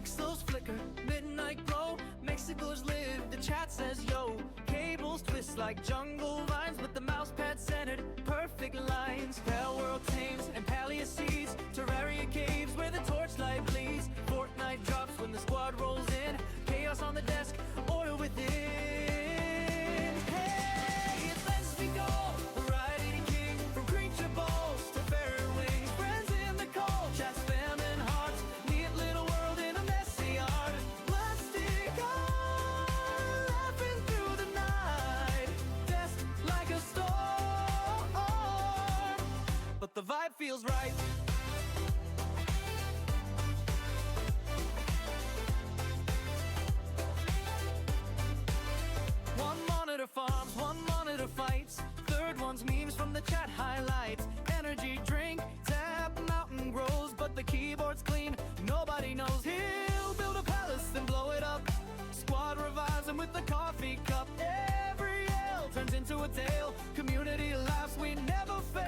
Pixels flicker, midnight glow, Mexicals live, the chat says yo. Cables twist like jungle vines, with the mouse pad centered, perfect lines. Pale world tames and paleo seeds, Terraria caves where the torchlight bleeds. Fortnite drops when the squad rolls in, chaos on the desk, oil within. Hey, it's as we go, variety king, from creature balls to fairy wings. Friends in the cold, chat spamming hearts, neat little world in a messy art. Plastic art, laughing through the night, desk like a storm, but the vibe feels right. One monitor farms, one monitor fights, third one's memes from the chat highlights. Energy drink, tap, mountain grows, but the keyboard's clean, nobody knows. He'll build a palace, then blow it up. Squad revives him with the coffee cup. Every yell turns into a tale, community laughs, we never fail.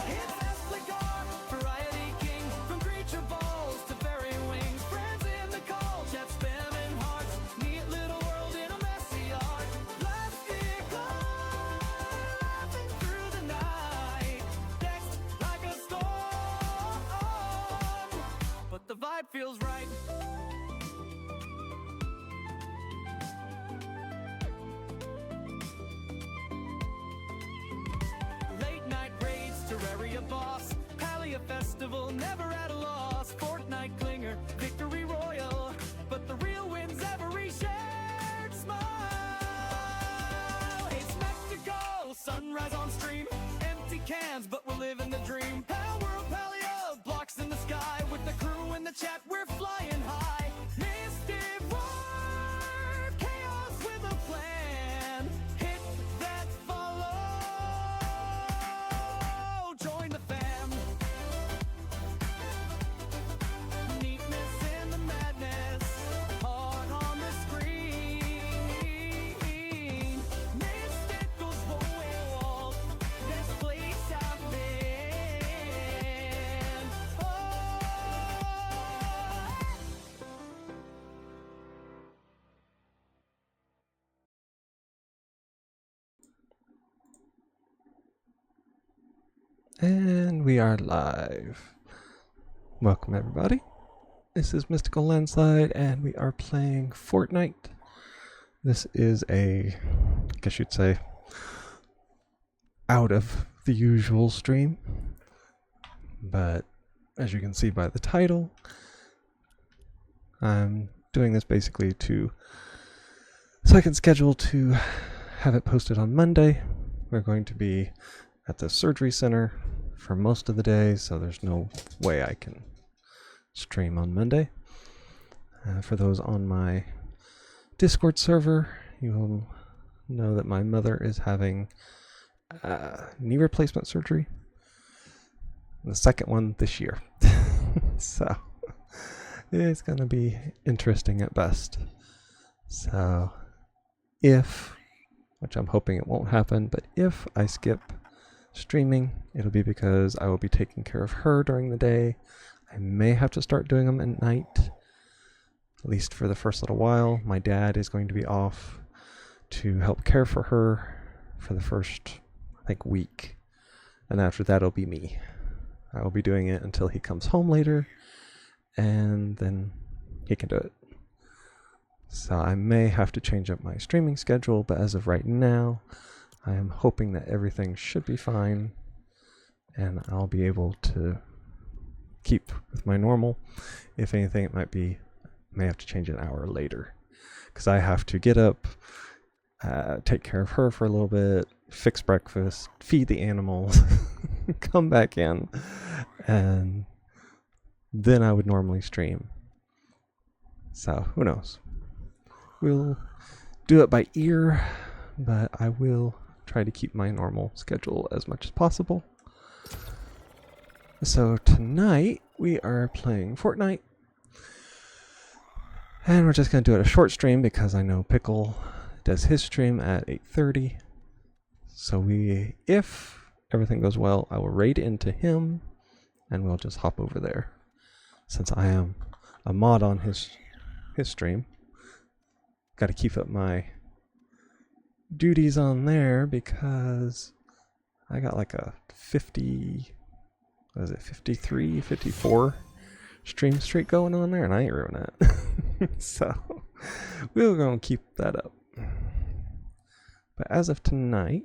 It's Espligar, variety king, from creature balls to fairy wings. Friends in the call, chat spamming hearts, neat little world in a messy art. Plastic art, laughing through the night, text like a storm, but the vibe feels right. Late night raids, Terraria boss, Palia festival, never at a loss. Fortnite clinger, victory royal, but the real win's every shared smile. It's spectacle, sunrise on stream, empty cans, but we're living the dream. Pal world, Palia, blocks in the sky, with the crew in the chat, we're flying high. Mystic war, chaos with a plan, hit that follow, join the fam. Neatness in the madness, heart on the screen. Mystical's world, best place I've been. Oh. And we are live. Welcome everybody. This is MysticalLandSlide and we are playing Fortnite. This is I guess you'd say, out of the usual stream. But as you can see by the title, I'm doing this basically so I can schedule to have it posted on Monday. We're going to be at the surgery center for most of the day, so there's no way I can stream on Monday. For those on my Discord server, you will know that my mother is having knee replacement surgery, the second one this year. So it's going to be interesting at best. So which I'm hoping it won't happen, but if I skip streaming, it'll be because I will be taking care of her during the day. I may have to start doing them at night, at least for the first little while. My dad is going to be off to help care for her for the first, I think, week. And after that, it'll be me. I will be doing it until he comes home later, and then he can do it. So I may have to change up my streaming schedule, but as of right now, I am hoping that everything should be fine and I'll be able to keep with my normal. If anything, it may have to change an hour later because I have to get up, take care of her for a little bit, fix breakfast, feed the animals, come back in, and then I would normally stream. So who knows? We'll do it by ear, but I will try to keep my normal schedule as much as possible. So tonight we are playing Fortnite, and we're just going to do it a short stream because I know Pickle does his stream at 8:30. So if everything goes well, I will raid into him and we'll just hop over there. since I am a mod on his stream. Got to keep up my duties on there because I got like a 53, 54 stream streak going on there, and I ain't ruining it. So we're gonna keep that up. But as of tonight,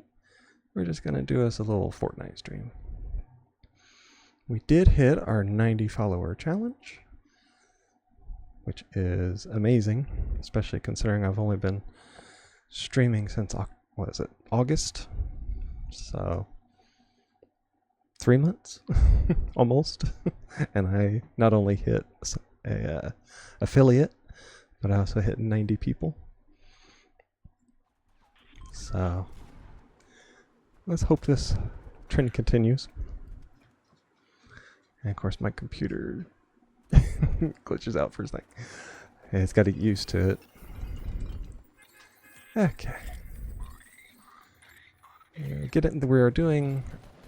we're just gonna do us a little Fortnite stream. We did hit our 90 follower challenge, which is amazing, especially considering I've only been streaming since, what is it, August? So 3 months almost. And I not only hit a affiliate, but I also hit 90 people. So let's hope this trend continues. And of course my computer glitches out for a second. It's got to get used to it. Okay. Get it. We are doing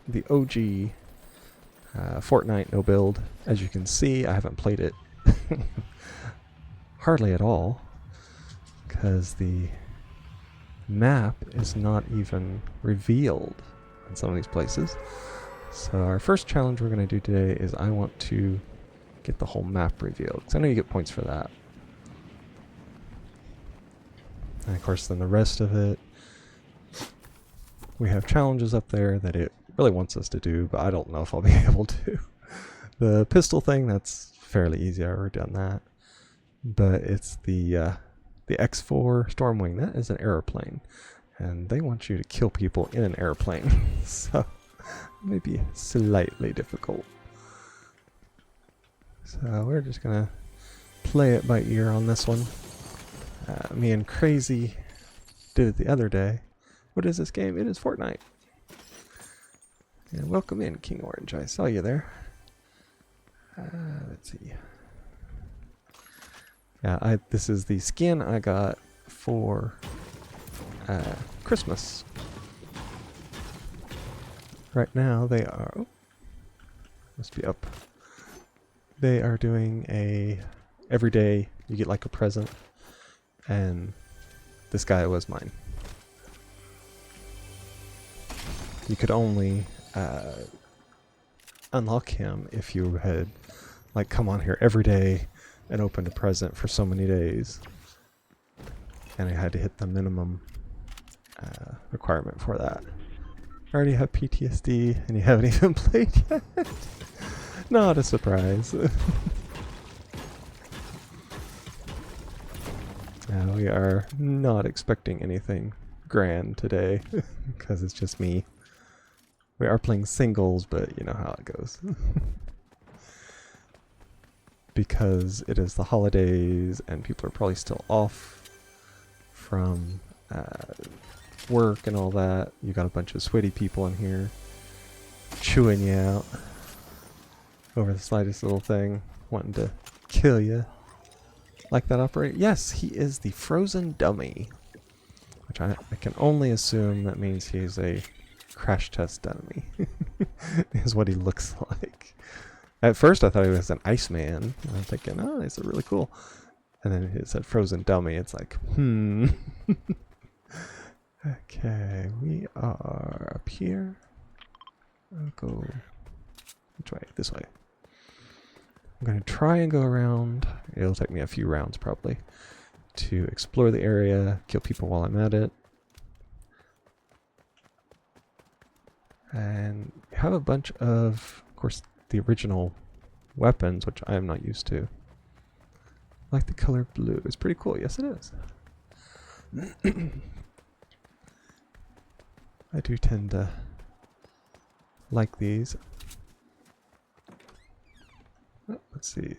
the OG Fortnite no build. As you can see, I haven't played it hardly at all because the map is not even revealed in some of these places. So our first challenge we're going to do today is I want to get the whole map revealed, because I know you get points for that. And of course then the rest of it, we have challenges up there that it really wants us to do, but I don't know if I'll be able to. The pistol thing, that's fairly easy, I've already done that. But it's the X4 Stormwing, that is an airplane. And they want you to kill people in an airplane. So maybe slightly difficult. So we're just gonna play it by ear on this one. Me and Crazy did it the other day. What is this game? It is Fortnite. And welcome in, King Orange. I saw you there. Let's see. Yeah, this is the skin I got for Christmas. Right now they are... Oh, must be up. They are doing every day you get like a present, and this guy was mine. You could only unlock him if you had like come on here every day and opened a present for so many days, and I had to hit the minimum requirement for that. I already have PTSD and you haven't even played yet. Not a surprise. We are not expecting anything grand today because it's just me. We are playing singles, but you know how it goes. Because it is the holidays and people are probably still off from work and all that. You got a bunch of sweaty people in here chewing you out over the slightest little thing, wanting to kill you. Like that operator? Yes, he is the frozen dummy. Which I can only assume that means he's a crash test dummy. Is what he looks like. At first I thought he was an Iceman. And I'm thinking, oh, these are really cool. And then it said frozen dummy. It's like, Okay, we are up here. I'll go... Which way? This way. I'm going to try and go around. It'll take me a few rounds probably to explore the area, kill people while I'm at it. And have a bunch of course, the original weapons, which I am not used to. Like the color blue. It's pretty cool. Yes, it is. I do tend to like these. Oh, let's see.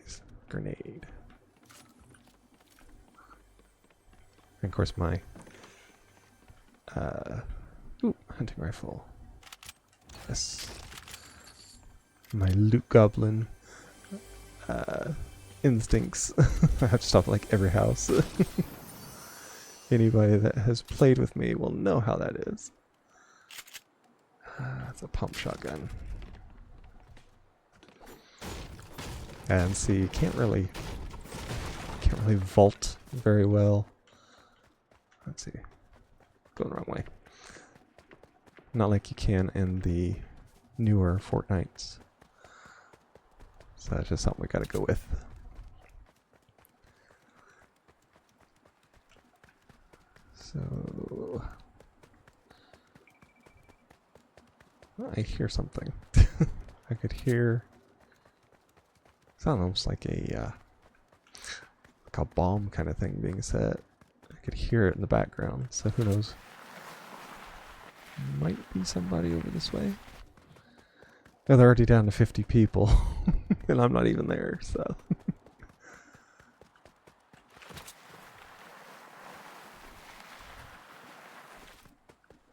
Grenade. And of course my hunting rifle. Yes. My loot goblin instincts. I have to stop at like every house. Anybody that has played with me will know how that is. It's a pump shotgun. And see, you can't really vault very well. Let's see. Going the wrong way. Not like you can in the newer Fortnites. So that's just something we gotta go with. So I hear something. I could hear. Sounds almost like a bomb kind of thing being set. I could hear it in the background. So who knows? Might be somebody over this way. Oh, they're already down to 50 people, and I'm not even there. So.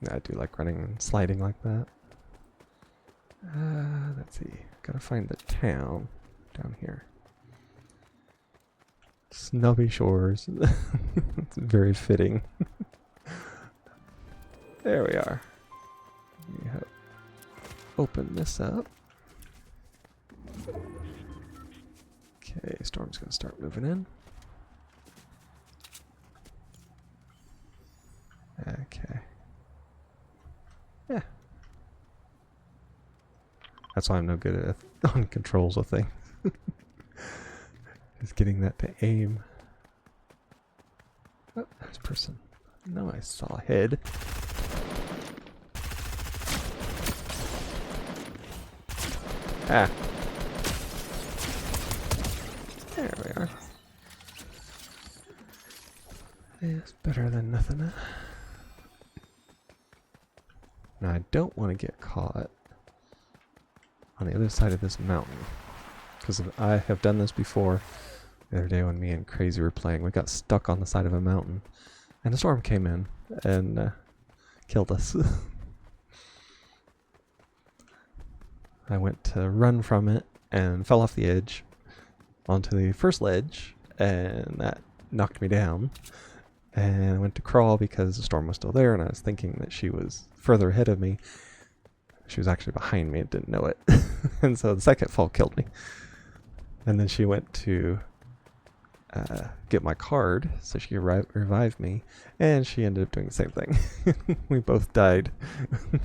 Yeah, I do like running and sliding like that. Let's see. Gotta find the town down here. Snubby Shores. It's very fitting. There we are. We have open this up. Okay, storm's gonna start moving in. Okay. Yeah. That's why I'm no good at on controls of things. Just getting that to aim. Oh, there's a person. No, I saw a head. Ah. There we are. It's better than nothing. Now I don't want to get caught on the other side of this mountain, because I have done this before. The other day when me and Crazy were playing, we got stuck on the side of a mountain, and a storm came in and killed us. I went to run from it and fell off the edge onto the first ledge, and that knocked me down. And I went to crawl because the storm was still there, and I was thinking that she was further ahead of me. She was actually behind me and didn't know it. And so the second fall killed me. And then she went to get my card so she could revive me, and she ended up doing the same thing. We both died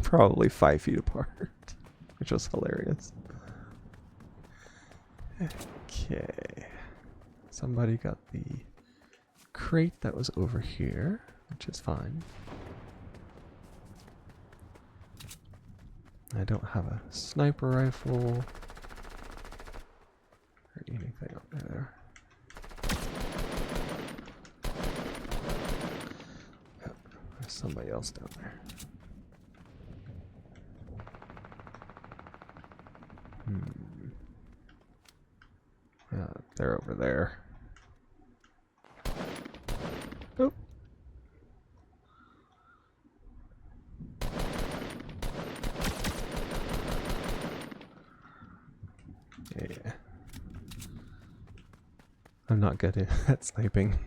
probably 5 feet apart, which was hilarious. Okay. Somebody got the crate that was over here, which is fine. I don't have a sniper rifle or anything up there. Oh, there's somebody else down there. They're over there. Oh. Yeah. I'm not good at sniping.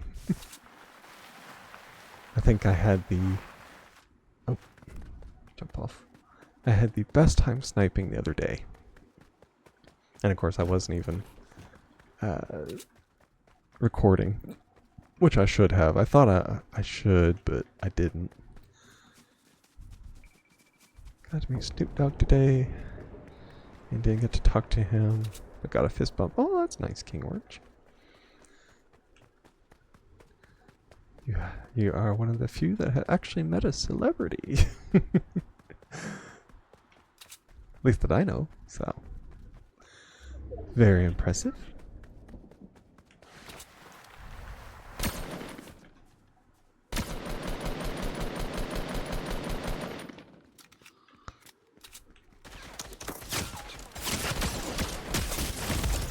I think I had the... Oh. Jump off. I had the best time sniping the other day. And of course I wasn't even recording, which I should have. I thought I should, but I didn't. Got to meet Snoop Dogg today, and didn't get to talk to him. I got a fist bump. Oh, that's nice, King Orange. You are one of the few that have actually met a celebrity. At least that I know, so. Very impressive.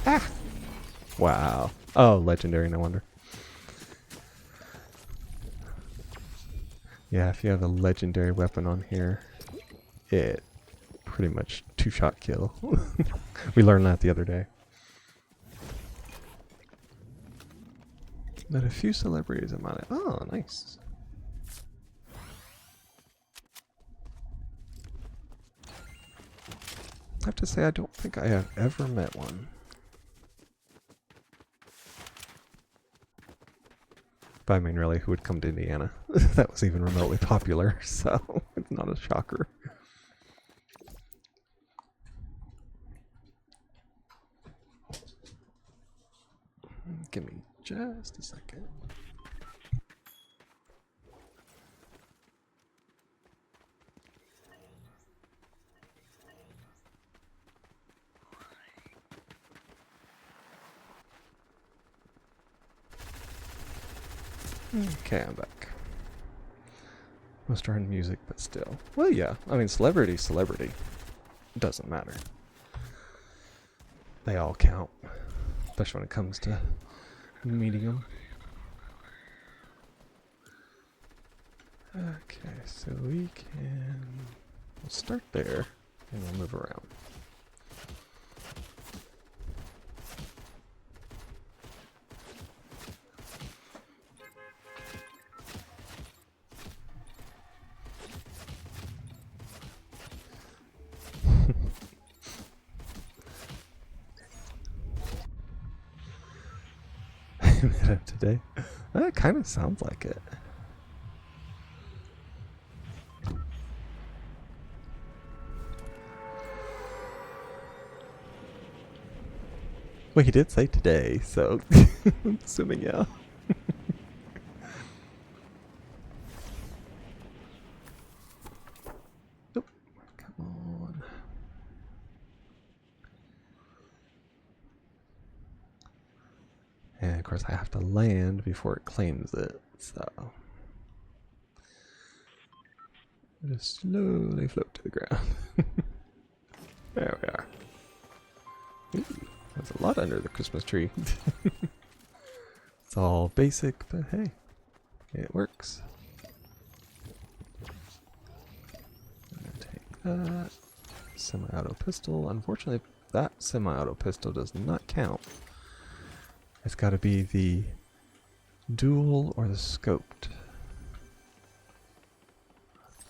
Ah! Wow. Oh, legendary, no wonder. Yeah, if you have a legendary weapon on here, it pretty much two-shot kill. We learned that the other day. Met a few celebrities in my life. Oh, nice. I have to say, I don't think I have ever met one. But I mean, really, who would come to Indiana? That was even remotely popular, so it's not a shocker. Give me just a second. Okay, I'm back. Most are in music, but still. Well, yeah. I mean, celebrity. It doesn't matter. They all count. Especially when it comes to meeting them. Okay, so we'll start there, and we'll move around. Met up today. That kind of sounds like it. Well, he did say today, so I'm assuming yeah. Nope. Come on. And of course I have to land before it claims it, so I just slowly float to the ground. There we are. Ooh, there's a lot under the Christmas tree. It's all basic, but hey, it works. I'm gonna take that semi-auto pistol. Unfortunately, that semi-auto pistol does not count. It's got to be the dual or the scoped.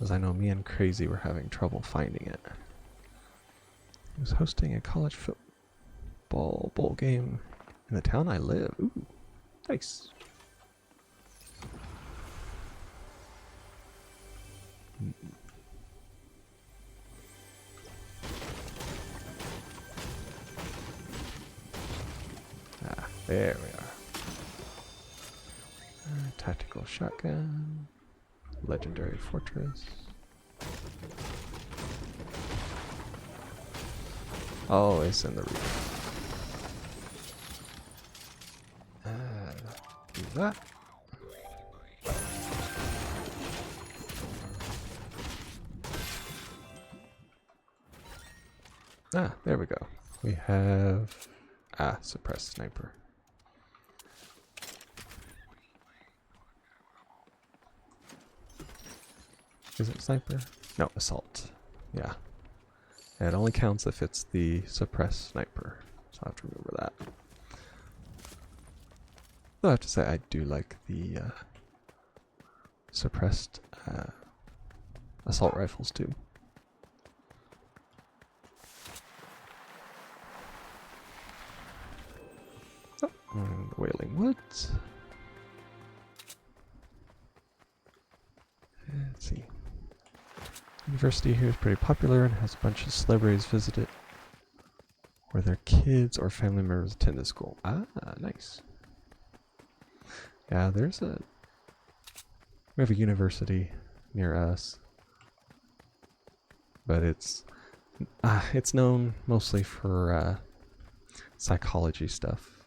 As I know, me and Crazy were having trouble finding it. He was hosting a college football bowl game in the town I live. Ooh, nice. Ah, there we are. Tactical shotgun. Legendary fortress. Oh, it's in the roof. Do that. Ah, there we go. We have suppressed sniper. Is it sniper? No, assault. Yeah. And it only counts if it's the suppressed sniper. So I have to remember that. Though I have to say I do like the suppressed assault rifles too. Oh, and the Wailing Woods. Let's see. University here is pretty popular and has a bunch of celebrities visit it, where their kids or family members attend the school. Ah, nice. Yeah, we have a university near us, but it's known mostly for psychology stuff,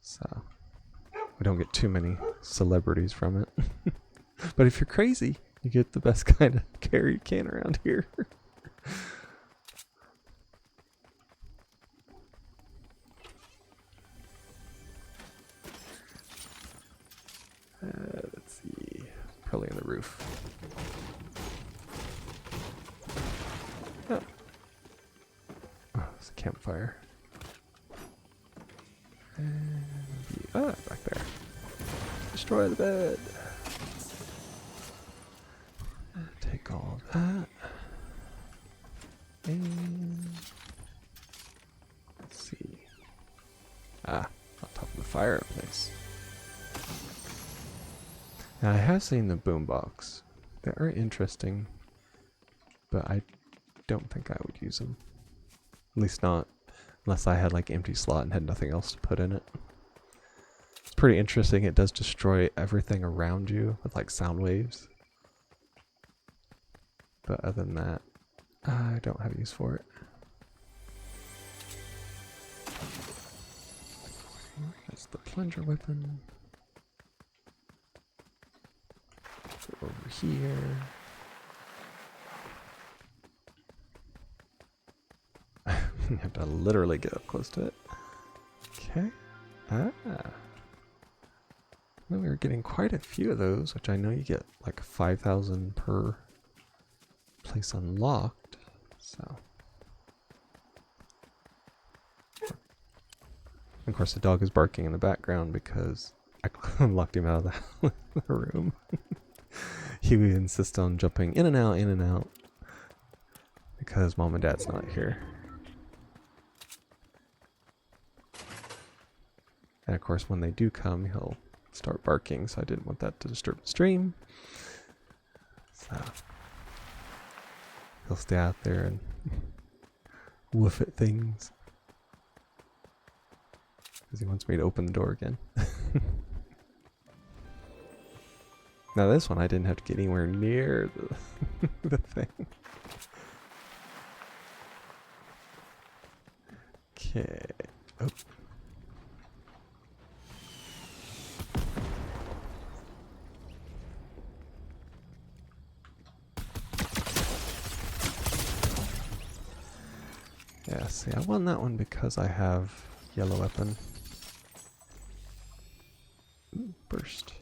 so we don't get too many celebrities from it. But if you're crazy, you get the best kind of carry you can around here. Let's see. Probably on the roof. Oh, it's a campfire. And back there. Destroy the bed. Take all of that. And let's see. On top of the fireplace. Now, I have seen the boombox. They are interesting, but I don't think I would use them. At least not unless I had like empty slot and had nothing else to put in it. It's pretty interesting. It does destroy everything around you with like sound waves. But other than that, I don't have use for it. That's the plunger weapon. Go over here. You have to literally get up close to it. Okay. Ah. Well, we were getting quite a few of those, which I know you get like 5,000 per place unlocked. So. Of course, the dog is barking in the background because I locked him out of the room. He would insist on jumping in and out, because mom and dad's not here. And of course, when they do come, he'll start barking, so I didn't want that to disturb the stream. So he'll stay out there and woof at things. Because he wants me to open the door again. Now this one I didn't have to get anywhere near the thing. Okay. Oh. Yeah, see, I won that one because I have yellow weapon. Ooh, burst.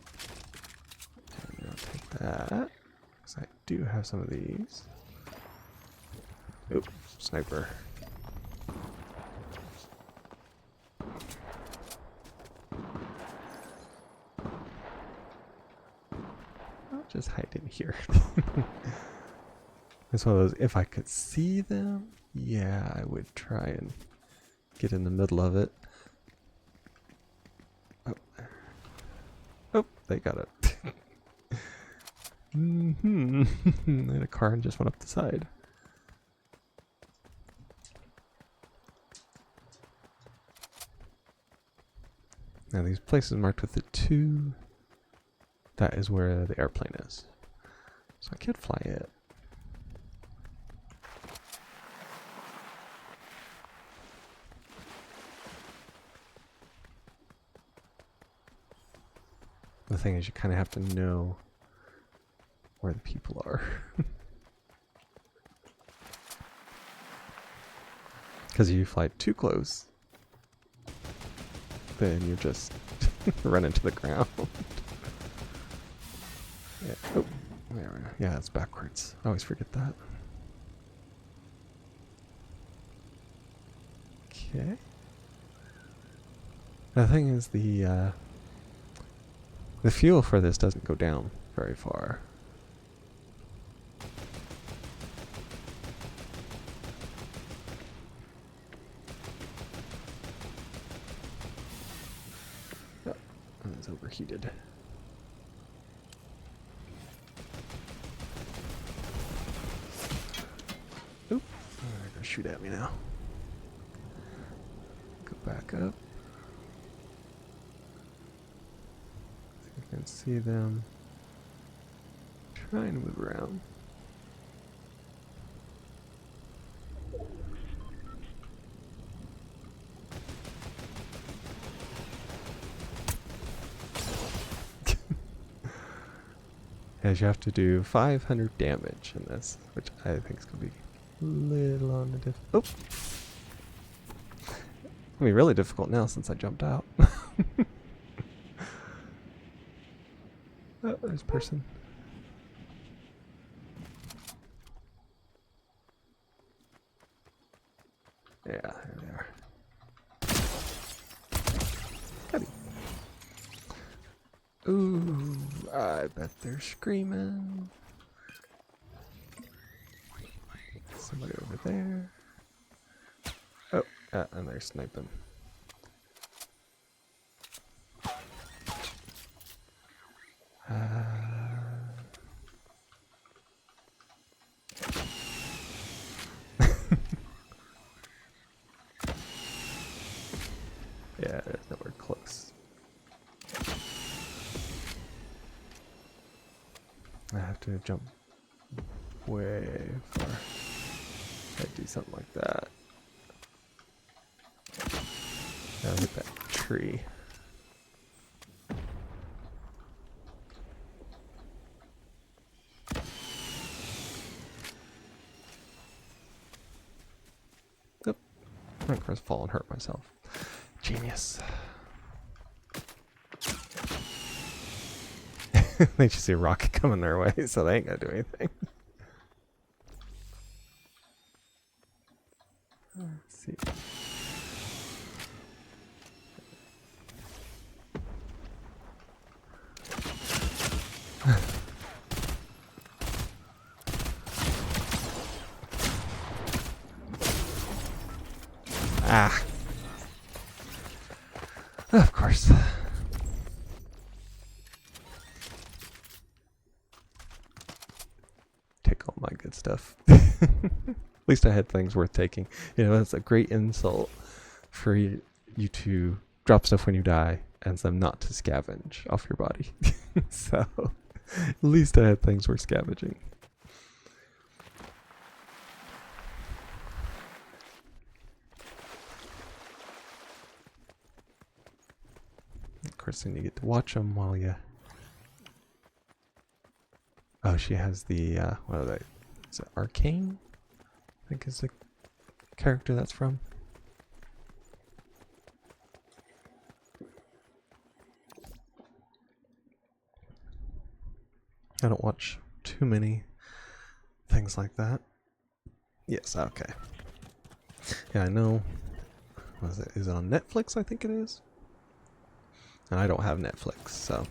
And I'll take that, because I do have some of these. Oop, sniper. I'll just hide in here. It's one of those, if I could see them, yeah, I would try and get in the middle of it. Oh, oh, they got it. And a car just went up the side. Now these places marked with the 2, that is where the airplane is. So I could fly it. The thing is, you kind of have to know where the people are. Because if you fly too close, then you just run into the ground. Yeah. Oh, there we go. Yeah, it's backwards. I always forget that. Okay. The thing is, the fuel for this doesn't go down very far. Oh, it's overheated. Oop, they're gonna shoot at me now. Go back up. I can see them trying to move around. As you have to do 500 damage in this, which I think is going to be a little on the oh! I mean, really difficult now since I jumped out. Oh, there's a person. Yeah, there they are. Got him. Ooh, I bet they're screaming. Somebody over there. Oh, and they're sniping. Yeah, it's nowhere close. I have to jump way far. I'd do something like that. Gotta hit that tree. Yep. I'm gonna fall and hurt myself. Genius. They just see a rocket coming their way, so they ain't gonna do anything. Let's see. Ah. Of course. Take all my good stuff. At least I had things worth taking. You know, that's a great insult for you to drop stuff when you die and them not to scavenge off your body. So, at least I had things worth scavenging. Of course, then you get to watch them while you... Oh, she has the, what are they? Is it Arcane? I think is the character that's from. I don't watch too many things like that. Yes, okay. Yeah, I know. What is it? Is it on Netflix? I think it is. And I don't have Netflix, so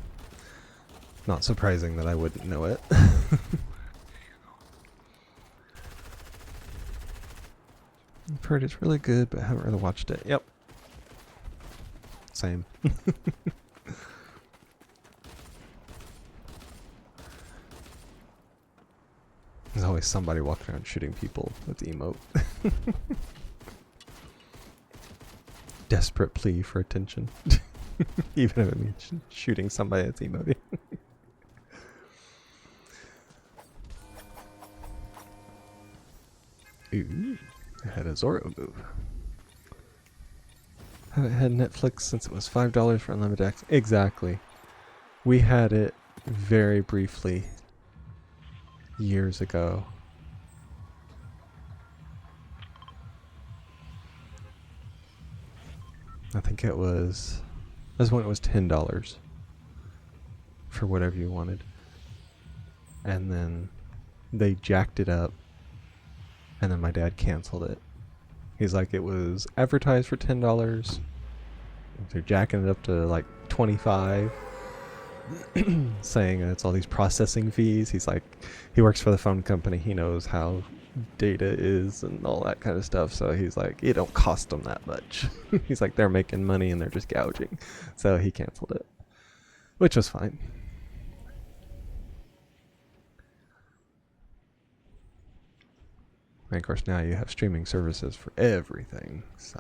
not surprising that I wouldn't know it. I've heard it's really good, but I haven't really watched it. Yep. Same. There's always somebody walking around shooting people with the emote. Desperate plea for attention. Even if it means shooting somebody that's emoting. Ooh, I had a Zorro move. Haven't had Netflix since it was $5 for unlimited access. Exactly. We had it very briefly years ago. I think it was... That's when it was $10 for whatever you wanted. And then they jacked it up. And then my dad canceled it. He's like, it was advertised for $10. They're jacking it up to like 25, saying it's all these processing fees. He's like, he works for the phone company. He knows how data is and all that kind of stuff. So he's like, it don't cost them that much. He's like, they're making money and they're just gouging. So he canceled it, which was fine. And of course, now you have streaming services for everything, so.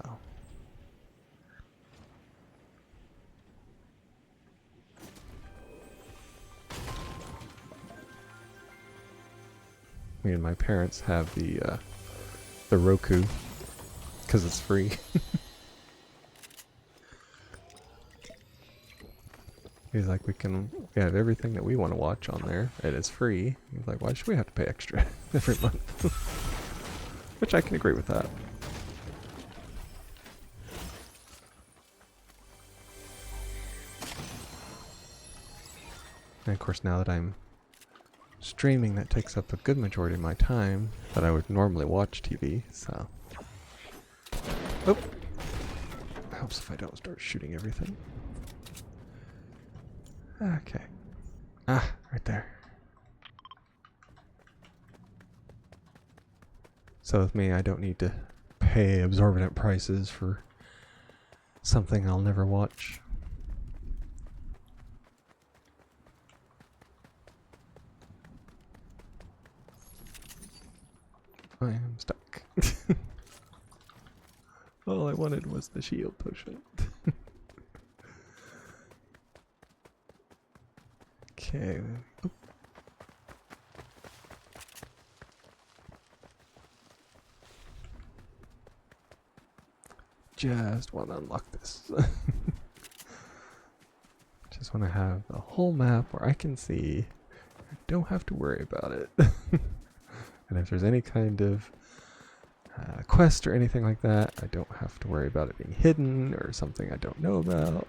Me and my parents have the Roku, because it's free. He's like, we have everything that we want to watch on there. It is free. He's like, why should we have to pay extra every month? Which I can agree with that. And of course, now that I'm streaming, that takes up a good majority of my time that I would normally watch TV, so. Oh! Helps if I don't start shooting everything. Okay. Ah, right there. So with me, I don't need to pay exorbitant prices for something I'll never watch. I am stuck. All I wanted was the shield potion. Okay. Oop. Just want to unlock this. Just want to have the whole map where I can see. I don't have to worry about it. And if there's any kind of quest or anything like that, I don't have to worry about it being hidden or something I don't know about.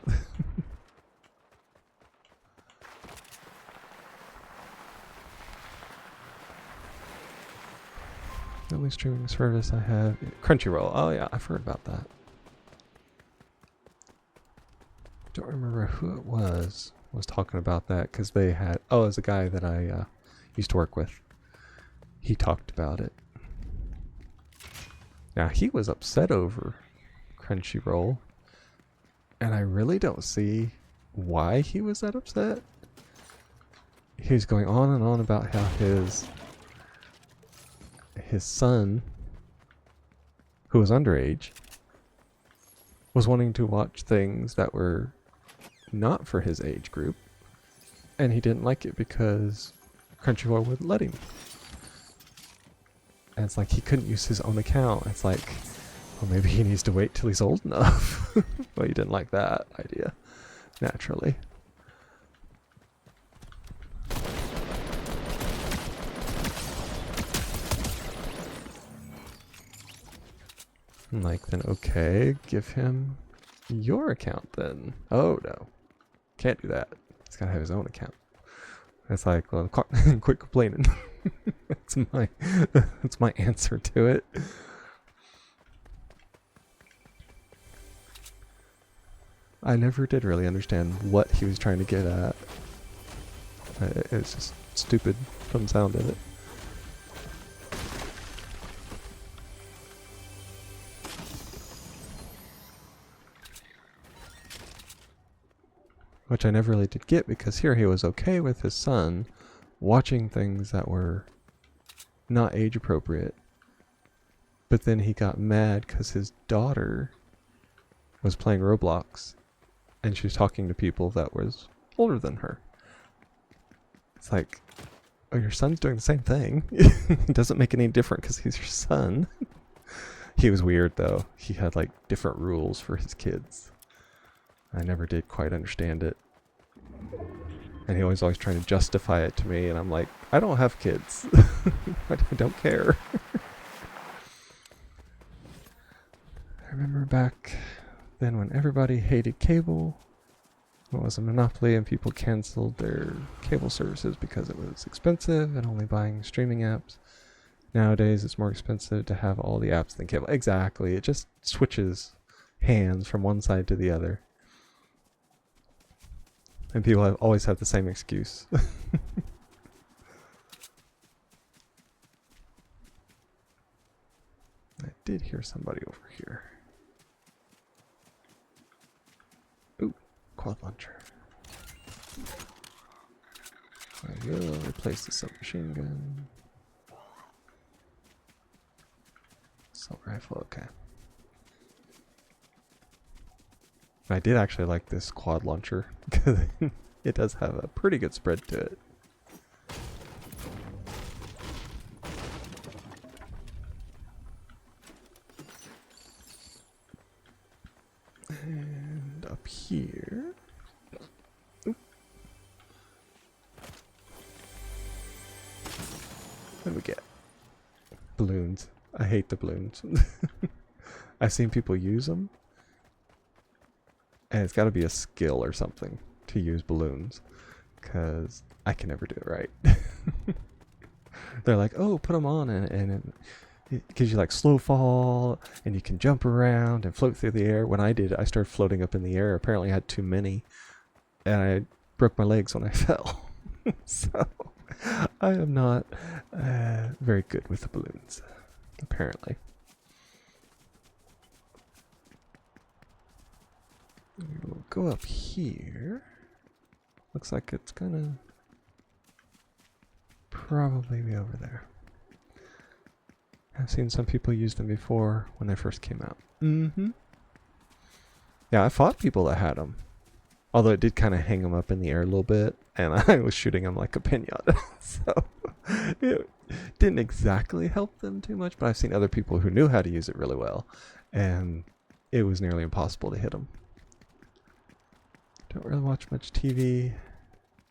The only streaming service I have, Crunchyroll. Oh yeah, I've heard about that. Don't remember who it was talking about that, because they had, oh, it was a guy that I used to work with. He talked about it. Now he was upset over Crunchyroll, and I really don't see why he was that upset. He was going on and on about how his son, who was underage, was wanting to watch things that were not for his age group, and he didn't like it because Crunchyroll wouldn't let him. And it's like he couldn't use his own account. It's like, well, maybe he needs to wait till he's old enough. Well, he didn't like that idea, naturally. I'm like, then okay, give him your account then. Oh no, can't do that. He's gotta have his own account. It's like, well, quit complaining. That's my answer to it. I never did really understand what he was trying to get at. It's just stupid from the sound of it. Which I never really did get, because here he was okay with his son watching things that were not age appropriate. But then he got mad because his daughter was playing Roblox and she was talking to people that was older than her. It's like, oh, your son's doing the same thing. It doesn't make any difference because he's your son. He was weird though. He had like different rules for his kids. I never did quite understand it. And he was always trying to justify it to me, and I'm like, I don't have kids. I don't care. I remember back then when everybody hated cable. It was a monopoly and people canceled their cable services because it was expensive and only buying streaming apps. Nowadays it's more expensive to have all the apps than cable. Exactly. It just switches hands from one side to the other. And people always have the same excuse. I did hear somebody over here. Ooh, quad launcher. There we go, replace the submachine gun. Assault rifle, okay. I did actually like this quad launcher because it does have a pretty good spread to it. And up here. Oop. What do we get? Balloons. I hate the balloons. I've seen people use them. And it's got to be a skill or something to use balloons, because I can never do it right. They're like, oh, put them on, and it gives you like slow fall, and you can jump around and float through the air. When I did, I started floating up in the air. Apparently I had too many, and I broke my legs when I fell. So I am not very good with the balloons, apparently. We'll go up here. Looks like it's gonna probably be over there. I've seen some people use them before when they first came out. Mm-hmm. Yeah, I fought people that had them. Although it did kind of hang them up in the air a little bit, and I was shooting them like a pinata. So it didn't exactly help them too much, but I've seen other people who knew how to use it really well, and it was nearly impossible to hit them. Don't really watch much TV.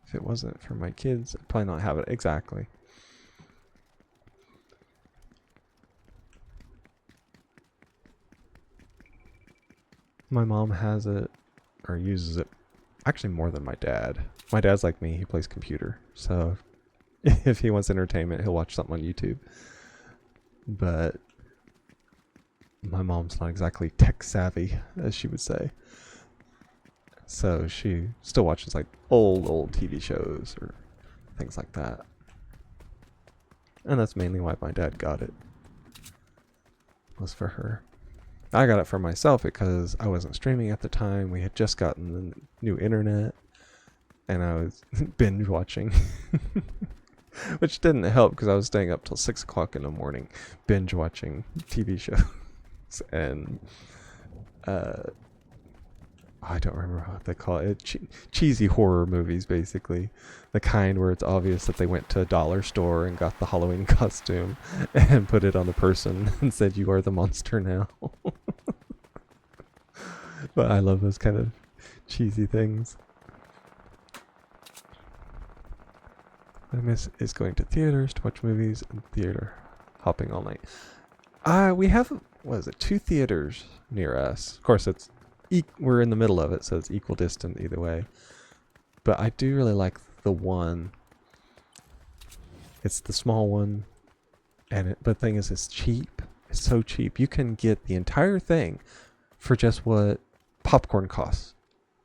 If it wasn't for my kids, I'd probably not have it. Exactly. My mom has it, or uses it, actually more than my dad. My dad's like me, he plays computer. So if he wants entertainment, he'll watch something on YouTube. But my mom's not exactly tech savvy, as she would say. So she still watches like old TV shows or things like that. And that's mainly why my dad got it. Was for her. I got it for myself because I wasn't streaming at the time. We had just gotten the new internet, and I was binge watching, which didn't help because I was staying up till 6 o'clock in the morning, binge watching TV shows, and I don't remember what they call it. Cheesy horror movies, basically. The kind where it's obvious that they went to a dollar store and got the Halloween costume and put it on the person and said, "You are the monster now." But I love those kind of cheesy things. I miss is going to theaters to watch movies and theater hopping all night. We have, what is it, 2 theaters near us. Of course, it's we're in the middle of it, so it's equal distance either way. But I do really like the one. It's the small one, and but the thing is, it's cheap. It's so cheap. You can get the entire thing for just what popcorn costs.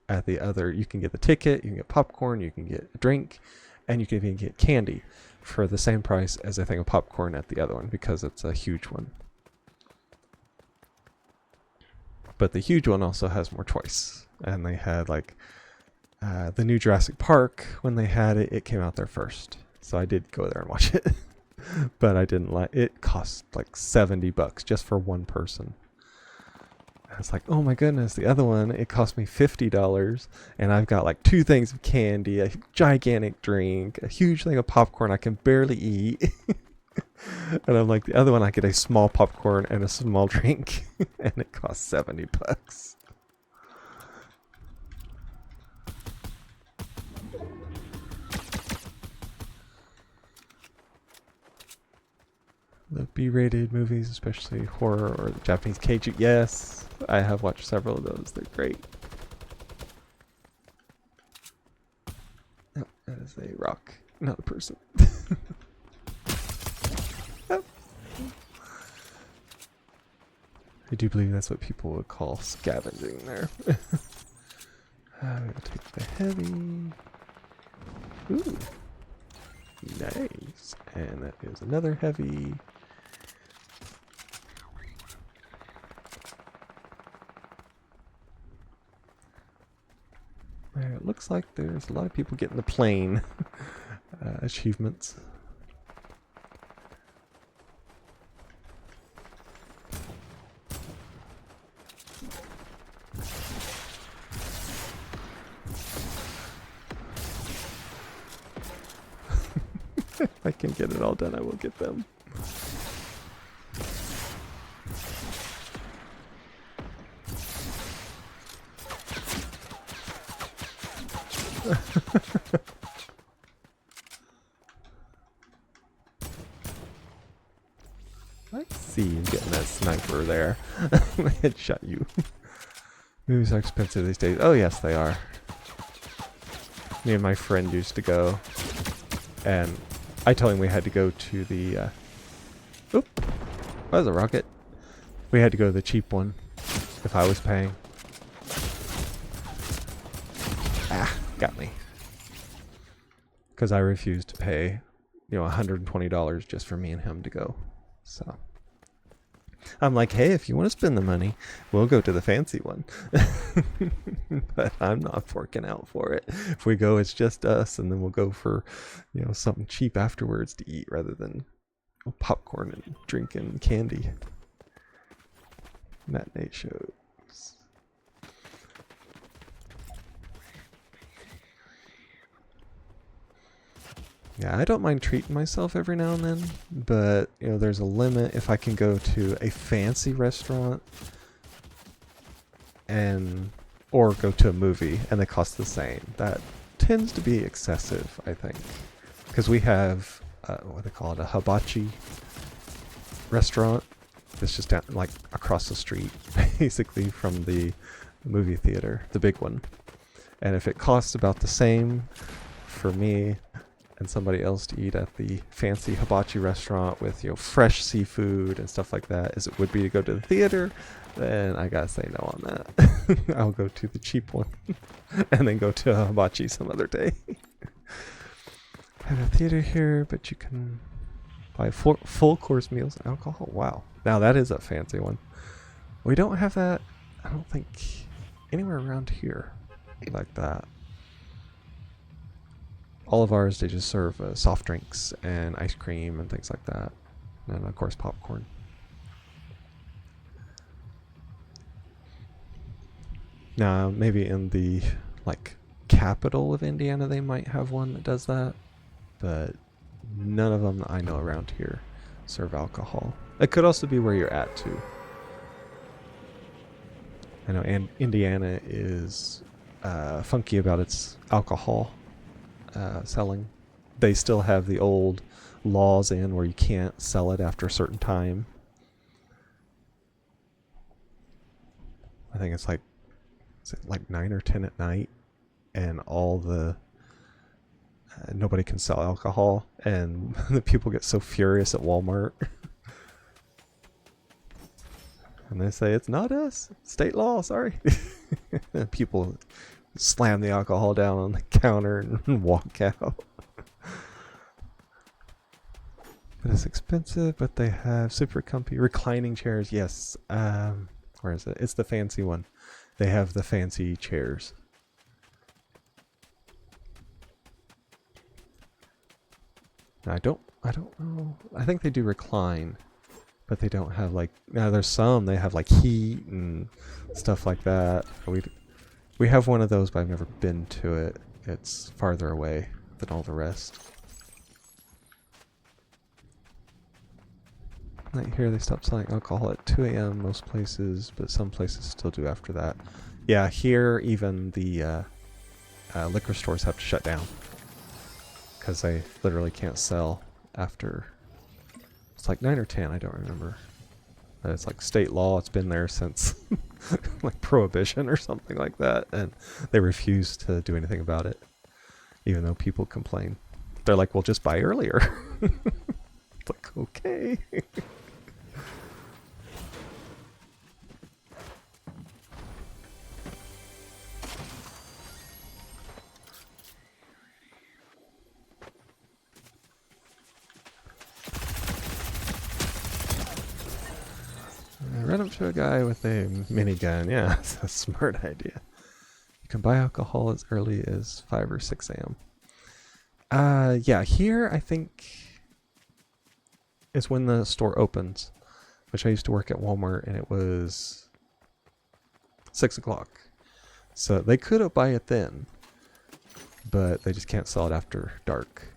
At the other, you can get the ticket, you can get popcorn, you can get a drink, and you can even get candy for the same price as a thing of popcorn at the other one, because it's a huge one. But the huge one also has more choice. And they had like the new Jurassic Park, when they had it, it came out there first. So I did go there and watch it. But I didn't like it. Cost like $70 just for one person. I was like, oh my goodness, the other one, it cost me $50, and I've got like 2 things of candy, a gigantic drink, a huge thing of popcorn I can barely eat. And I'm like, the other one, I get a small popcorn and a small drink, and it costs $70. The B-rated movies, especially horror or the Japanese kaiju. Yes, I have watched several of those. They're great. Oh, that is a rock, not a person. Oh. I do believe that's what people would call scavenging there. We'll take the heavy. Ooh. Nice. And that is another heavy. It looks like there's a lot of people getting the plane achievements. If I can get it all done, I will get them. I see you getting that sniper there. Headshot you. Movies are expensive these days. Oh yes, they are. Me and my friend used to go, and I told him we had to go to the oop, that was a rocket. We had to go to the cheap one if I was paying. Ah, got me. Because I refused to pay, $120 just for me and him to go. So I'm like, hey, if you want to spend the money, we'll go to the fancy one. But I'm not forking out for it. If we go, it's just us, and then we'll go for, something cheap afterwards to eat rather than popcorn and drinking candy. Matinee shows. Yeah, I don't mind treating myself every now and then, but you know, there's a limit. If I can go to a fancy restaurant and or go to a movie and they cost the same, that tends to be excessive, I think, because we have what they call it, a hibachi restaurant that's just down like across the street, basically from the movie theater, the big one. And if it costs about the same for me and somebody else to eat at the fancy hibachi restaurant with, you know, fresh seafood and stuff like that as it would be to go to the theater, then I gotta say no on that. I'll go to the cheap one and then go to a hibachi some other day. I have a theater here, but you can buy full course meals and alcohol. Wow, now that is a fancy one. We don't have that, I don't think, anywhere around here like that. All of ours, they just serve soft drinks and ice cream and things like that. And of course popcorn. Now, maybe in the like capital of Indiana they might have one that does that, but none of them that I know around here serve alcohol. It could also be where you're at too. I know, and Indiana is funky about its alcohol selling. They still have the old laws in where you can't sell it after a certain time. I think it's like, is it like 9 or 10 at night, and all the nobody can sell alcohol, and the people get so furious at Walmart. And they say, it's not us, state law, sorry. And people slam the alcohol down on the counter and walk out. It is expensive, but they have super comfy reclining chairs. Yes. Where is it? It's the fancy one. They have the fancy chairs. Now, I don't know. I think they do recline, but they don't have like, now there's some, they have like heat and stuff like that. We have one of those, but I've never been to it. It's farther away than all the rest. Right here, they stopped selling alcohol at 2 a.m. most places, but some places still do after that. Yeah, here even the liquor stores have to shut down because they literally can't sell after. It's like 9 or 10, I don't remember. But it's like state law. It's been there since like Prohibition or something like that, and they refuse to do anything about it, even though people complain. They're like, "Well, just buy earlier." It's like, okay. I ran up to a guy with a minigun. Yeah, that's a smart idea. You can buy alcohol as early as 5 or 6 a.m. Yeah, here I think is when the store opens, which I used to work at Walmart, and it was 6 o'clock. So they could buy it then, but they just can't sell it after dark.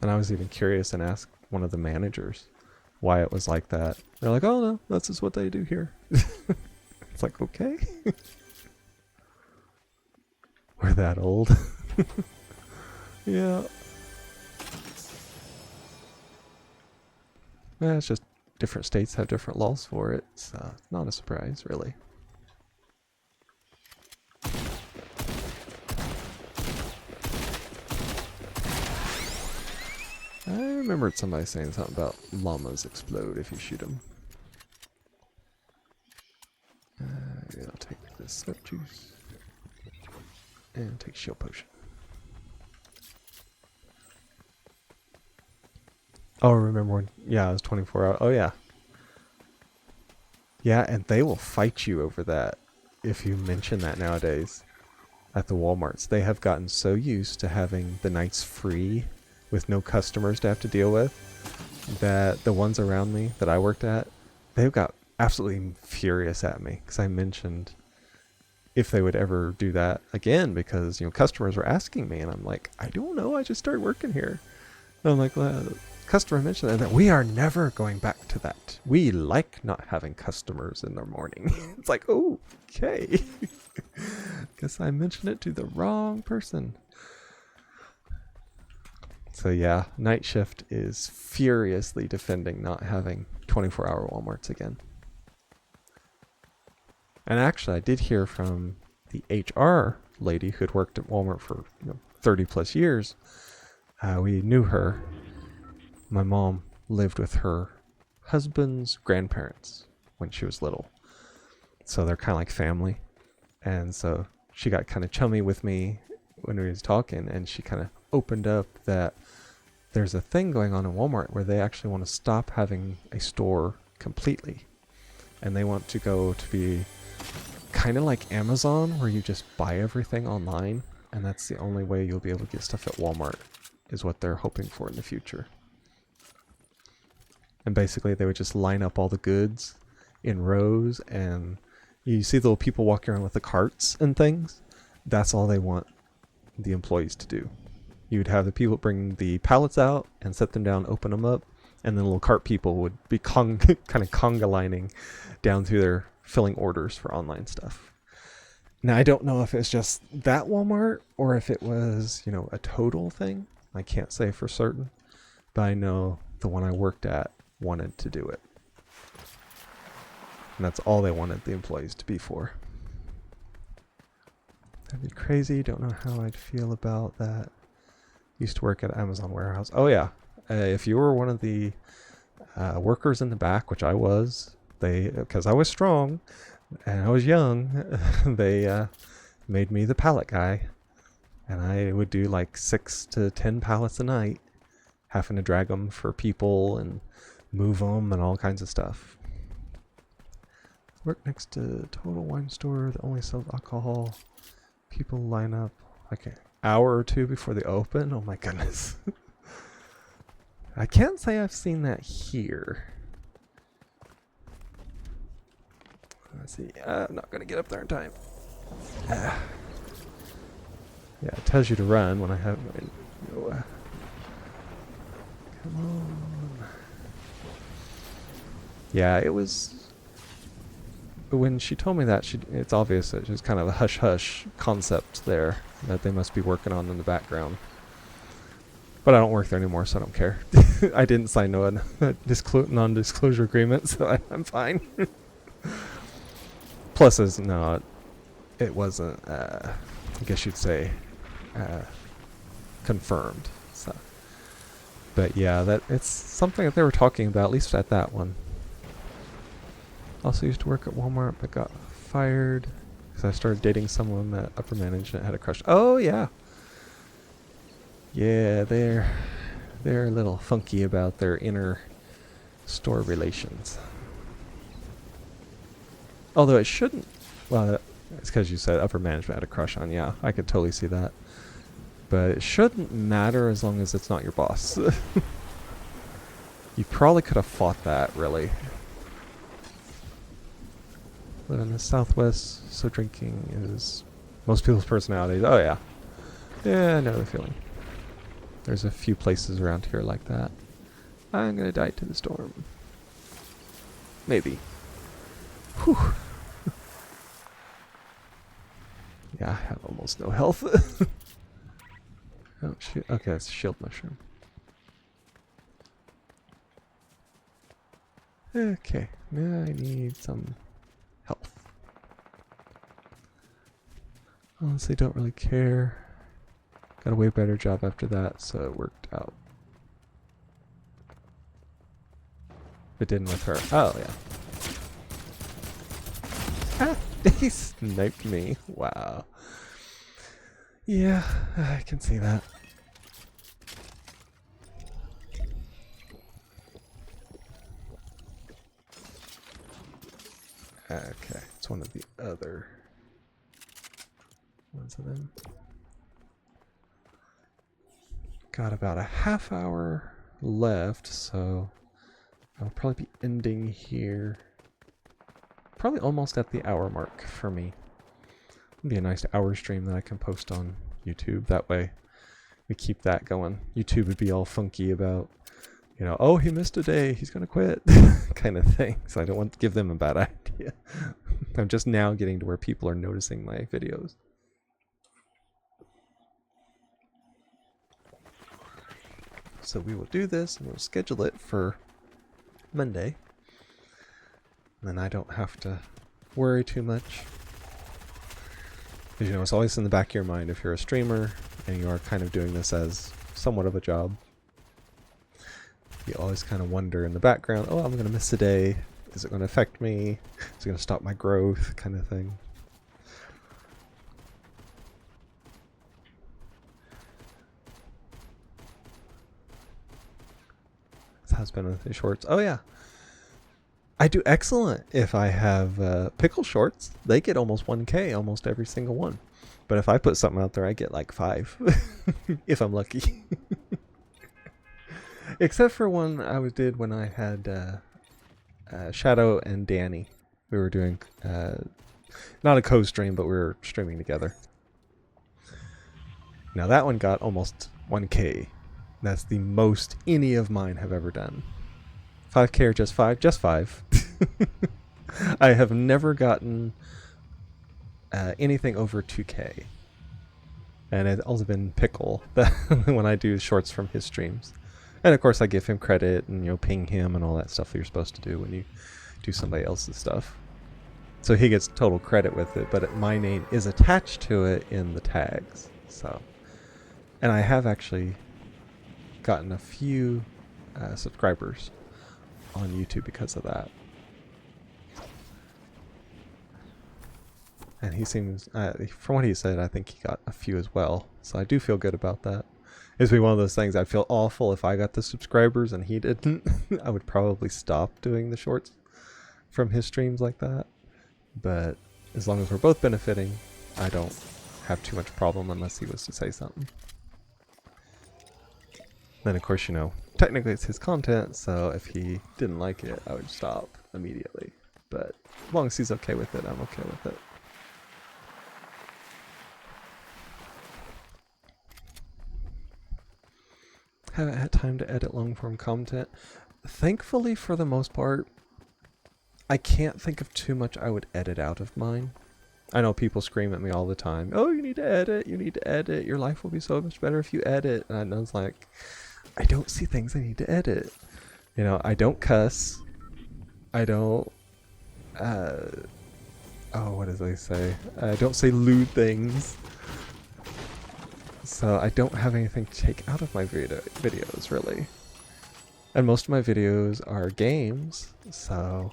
And I was even curious and asked one of the managers why it was like that. They're like, "Oh no, that's just what they do here." It's like, okay. We're that old. Yeah. Yeah, it's just different states have different laws for it, so not a surprise, really. I remembered somebody saying something about llamas explode if you shoot them. Yeah, I'll take this slip juice and take shield potion. Oh, remember when? Yeah, it was 24 hours. Oh, yeah. Yeah, and they will fight you over that if you mention that nowadays at the Walmarts. They have gotten so used to having the nights free with no customers to have to deal with that the ones around me that I worked at, they got absolutely furious at me because I mentioned if they would ever do that again, because customers were asking me, and I'm like, I don't know, I just started working here. And I'm like, well, customer mentioned that we are never going back to that. We like not having customers in the morning. It's like, oh, okay. Guess I mentioned it to the wrong person. So yeah, night shift is furiously defending not having 24-hour Walmarts again. And actually, I did hear from the HR lady who had worked at Walmart for 30 plus years. We knew her. My mom lived with her husband's grandparents when she was little. So they're kind of like family. And so she got kind of chummy with me when we was talking, and she kind of opened up that there's a thing going on in Walmart where they actually want to stop having a store completely. And they want to go to be kind of like Amazon, where you just buy everything online, and that's the only way you'll be able to get stuff at Walmart, is what they're hoping for in the future. And basically they would just line up all the goods in rows, and you see the little people walking around with the carts and things. That's all they want the employees to do. You'd have the people bring the pallets out and set them down, open them up, and then little cart people would be kind of conga lining down through their filling orders for online stuff. Now, I don't know if it's just that Walmart or if it was, a total thing. I can't say for certain, but I know the one I worked at wanted to do it. And that's all they wanted the employees to be for. That'd be crazy. Don't know how I'd feel about that. Used to work at Amazon warehouse. Oh yeah. If you were one of the workers in the back, which I was, because I was strong and I was young, they made me the pallet guy, and I would do like 6 to 10 pallets a night, having to drag them for people and move them and all kinds of stuff. Work next to Total Wine Store that only sells alcohol. People line up like an hour or two before they open. Oh my goodness. I can't say I've seen that here. Let's see. I'm not going to get up there in time. Yeah, it tells you to run when I have... come on. Yeah, it was... When she told me that, it's obvious that there's kind of a hush-hush concept there that they must be working on in the background. But I don't work there anymore, so I don't care. I didn't sign a non-disclosure agreement, so I'm fine. Plus, it wasn't, I guess you'd say, confirmed. So. But yeah, it's something that they were talking about, at least at that one. Also used to work at Walmart, but got fired because I started dating someone that upper management had a crush. Oh yeah. Yeah, they're a little funky about their inner store relations. Although it shouldn't. Well, it's because you said upper management had a crush on. Yeah, I could totally see that. But it shouldn't matter as long as it's not your boss. You probably could have fought that, really. Live in the Southwest, so drinking is most people's personalities. Oh yeah. Yeah, I know the feeling. There's a few places around here like that. I'm gonna die to the storm. Maybe. Whew. Yeah, I have almost no health. Oh shoot. Okay, it's a shield mushroom. Okay, now I need some health. Honestly, don't really care. Got a way better job after that, so it worked out. It didn't with her. Oh, yeah. Ah, he sniped me. Wow. Yeah, I can see that. Okay, it's one of the other ones of them. Got about a half hour left, so I'll probably be ending here. Probably almost at the hour mark for me. It'd be a nice hour stream that I can post on YouTube. That way we keep that going. YouTube would be all funky about, you know, oh, he missed a day, he's gonna quit, kind of thing. So I don't want to give them a bad idea. I'm just now getting to where people are noticing my videos. So we will do this and we'll schedule it for Monday. And then I don't have to worry too much. Because, you know, it's always in the back of your mind if you're a streamer and you are kind of doing this as somewhat of a job. You always kind of wonder in the background, oh, I'm going to miss a day. Is it going to affect me? Is it going to stop my growth? Kind of thing. This has been with the shorts. Oh, yeah. I do excellent if I have pickle shorts. They get almost 1K almost every single one. But if I put something out there, I get like 5 if I'm lucky. Except for one I did when I had Shadow and Danny. We were doing not a co-stream, but we were streaming together. Now that one got almost 1K. That's the most any of mine have ever done. 5K or just 5? Just 5. I have never gotten anything over 2K. And it's also been Pickle when I do shorts from his streams. And of course I give him credit and, you know, ping him and all that stuff that you're supposed to do when you do somebody else's stuff. So he gets total credit with it, but my name is attached to it in the tags. So, and I have actually gotten a few subscribers on YouTube because of that. And he seems, from what he said, I think he got a few as well. So I do feel good about that. It's be one of those things, I'd feel awful if I got the subscribers and he didn't. I would probably stop doing the shorts from his streams like that. But as long as we're both benefiting, I don't have too much problem unless he was to say something. Then of course, you know, technically it's his content, so if he didn't like it, I would stop immediately. But as long as he's okay with it, I'm okay with it. Haven't had time to edit long form content. Thankfully, for the most part, I can't think of too much I would edit out of mine. I know people scream at me all the time, oh, you need to edit, your life will be so much better if you edit. And I was like, I don't see things I need to edit. You know, I don't cuss. I don't, what does they say? I don't say lewd things. So I don't have anything to take out of my videos, really. And most of my videos are games, so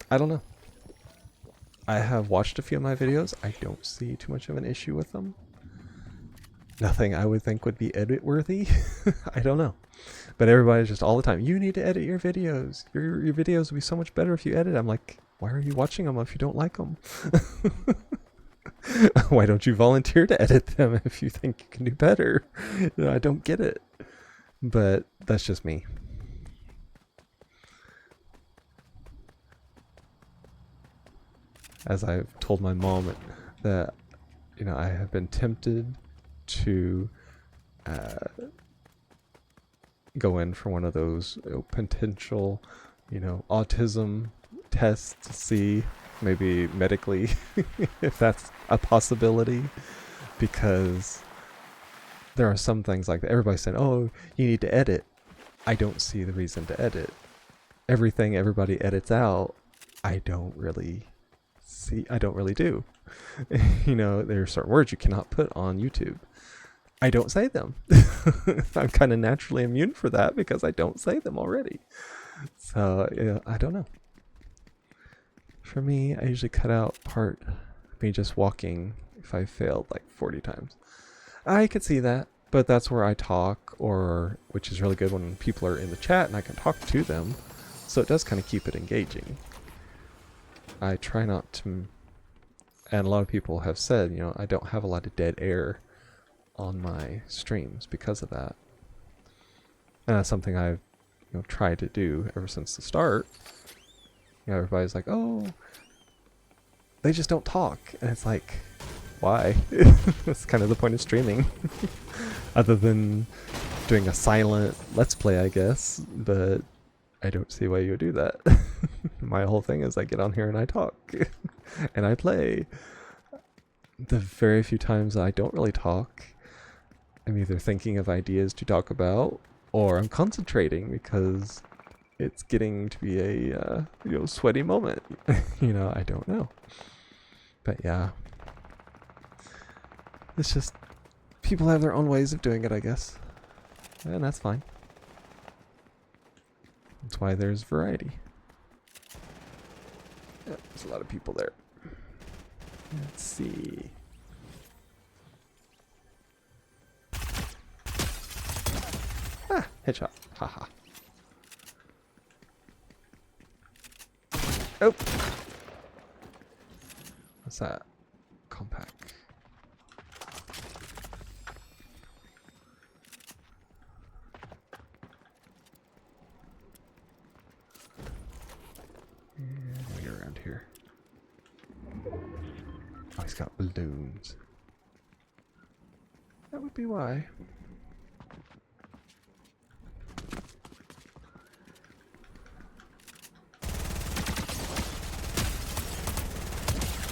I don't know. I have watched a few of my videos. I don't see too much of an issue with them. Nothing I would think would be edit worthy. I don't know. But everybody's just all the time, you need to edit your videos. Your videos would be so much better if you edit. I'm like, why are you watching them if you don't like them? Why don't you volunteer to edit them if you think you can do better? You know, I don't get it. But that's just me. As I've told my mom that, you know, I have been tempted to go in for one of those, you know, potential, you know, autism tests to see maybe medically if that's a possibility, because there are some things like that. Everybody's saying, oh, you need to edit. I don't see the reason to edit. Everything everybody edits out, I don't really do. You know, there are certain words you cannot put on YouTube. I don't say them. I'm kind of naturally immune for that because I don't say them already. So, yeah, I don't know. For me, I usually cut out part of me just walking if I failed like 40 times. I could see that, but that's where I talk, or which is really good when people are in the chat and I can talk to them. So it does kind of keep it engaging. I try not to, and a lot of people have said, you know, I don't have a lot of dead air on my streams because of that. And that's something I've tried to do ever since the start. Everybody's like, oh, they just don't talk. And it's like, why? That's kind of the point of streaming. Other than doing a silent let's play, I guess. But I don't see why you would do that. My whole thing is I get on here and I talk. And I play. The very few times I don't really talk, I'm either thinking of ideas to talk about, or I'm concentrating because it's getting to be a sweaty moment. I don't know. But yeah, it's just people have their own ways of doing it, I guess, and that's fine. That's why there's variety. Yeah, there's a lot of people there. Let's see. Ah, headshot. Haha. Oh. What's that? Compact. And way around here. Oh, he's got balloons. That would be why.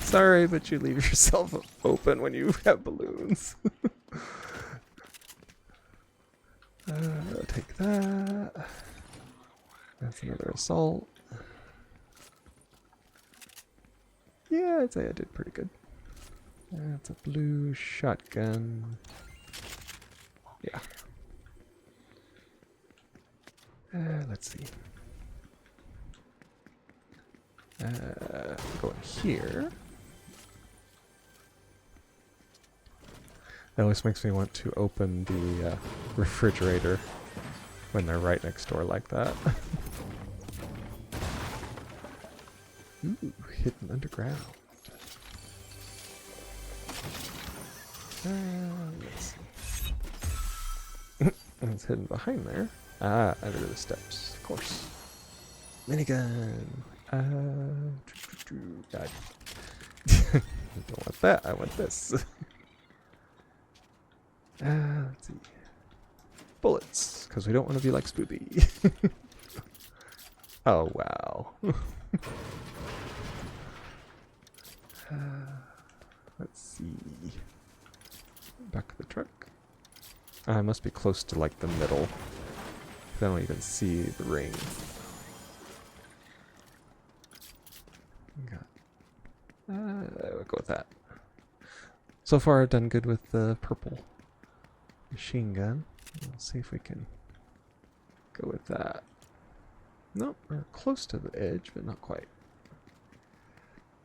Sorry, but you leave yourself open when you have balloons. I'll take that. That's another assault. Yeah, I'd say I did pretty good. That's a blue shotgun. Yeah. Let's see. Go in here. That always makes me want to open the refrigerator when they're right next door like that. Ooh, hidden underground. Let's see. It's hidden behind there. Ah, under the steps, of course. Minigun. I don't want that. I want this. Let's see. Bullets, because we don't want to be like Spoopy. Oh, wow. Let's see. Back of the truck. I must be close to like the middle. I don't even see the ring. We'll go with that. So far, I've done good with the purple machine gun. Let's see if we can go with that. Nope, we're close to the edge, but not quite.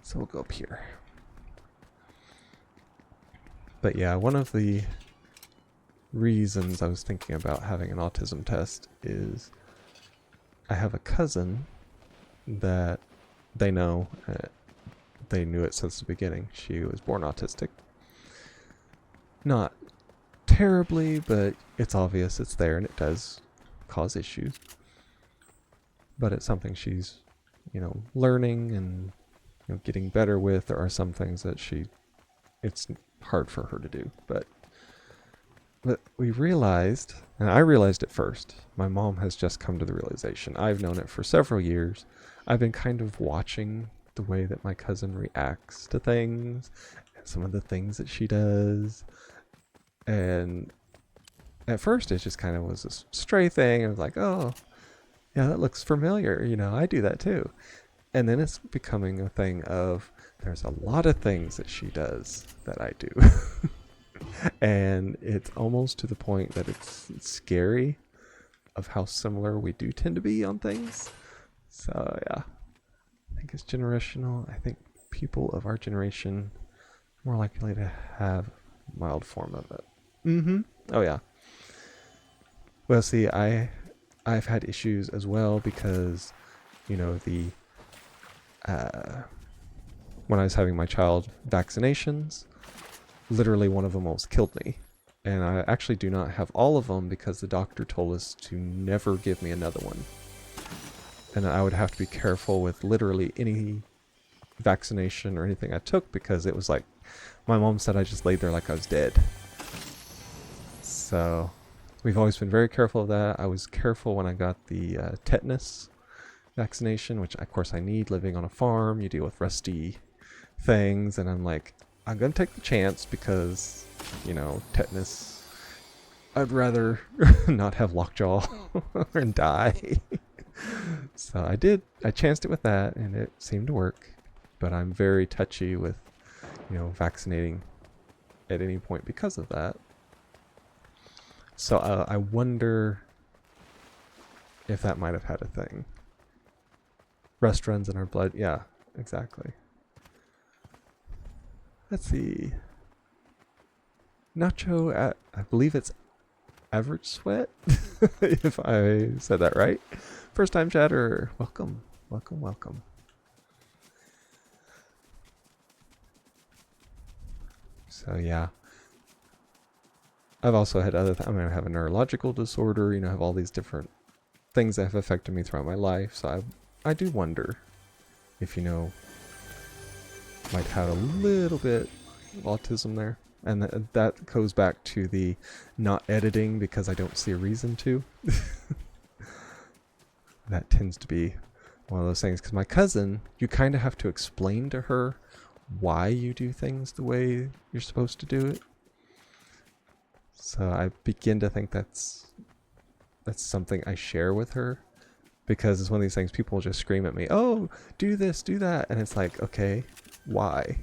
So we'll go up here. But yeah, one of the reasons I was thinking about having an autism test is I have a cousin that they know, they knew it since the beginning. She was born autistic. Not terribly, but it's obvious it's there and it does cause issues. But it's something she's, learning and getting better with. There are some things that it's hard for her to do. But we realized, and I realized it first, my mom has just come to the realization. I've known it for several years. I've been kind of watching the way that my cousin reacts to things and some of the things that she does. And at first it just kind of was a stray thing. I was like, oh, yeah, that looks familiar. I do that too. And then it's becoming a thing of there's a lot of things that she does that I do. And it's almost to the point that it's scary of how similar we do tend to be on things. So yeah, I think it's generational. I think people of our generation are more likely to have a mild form of it. Oh yeah. Well, see, I've had issues as well because, the when I was having my child vaccinations, literally one of them almost killed me. And I actually do not have all of them because the doctor told us to never give me another one. And I would have to be careful with literally any vaccination or anything I took, because it was like, my mom said I just laid there like I was dead. So we've always been very careful of that. I was careful when I got the tetanus vaccination, which of course I need. Living on a farm, you deal with rusty things, and I'm like, I'm gonna take the chance because, you know, tetanus, I'd rather not have lockjaw and die. So I chanced it with that, and it seemed to work. But I'm very touchy with, you know, vaccinating at any point because of that. So I wonder if that might have had a thing. Rust runs in our blood. Yeah, exactly. Let's see. Nacho, I believe it's average sweat, if I said that right. First time chatter. Welcome, welcome, welcome. So yeah. I've also had other I mean, I have a neurological disorder, you know, I have all these different things that have affected me throughout my life. So I do wonder if, you know, might have a little bit of autism there. And that goes back to the not editing because I don't see a reason to. That tends to be one of those things. Because my cousin, you kind of have to explain to her why you do things the way you're supposed to do it. So I begin to think that's something I share with her, because it's one of these things people just scream at me, oh, do this, do that, and it's like, okay, why?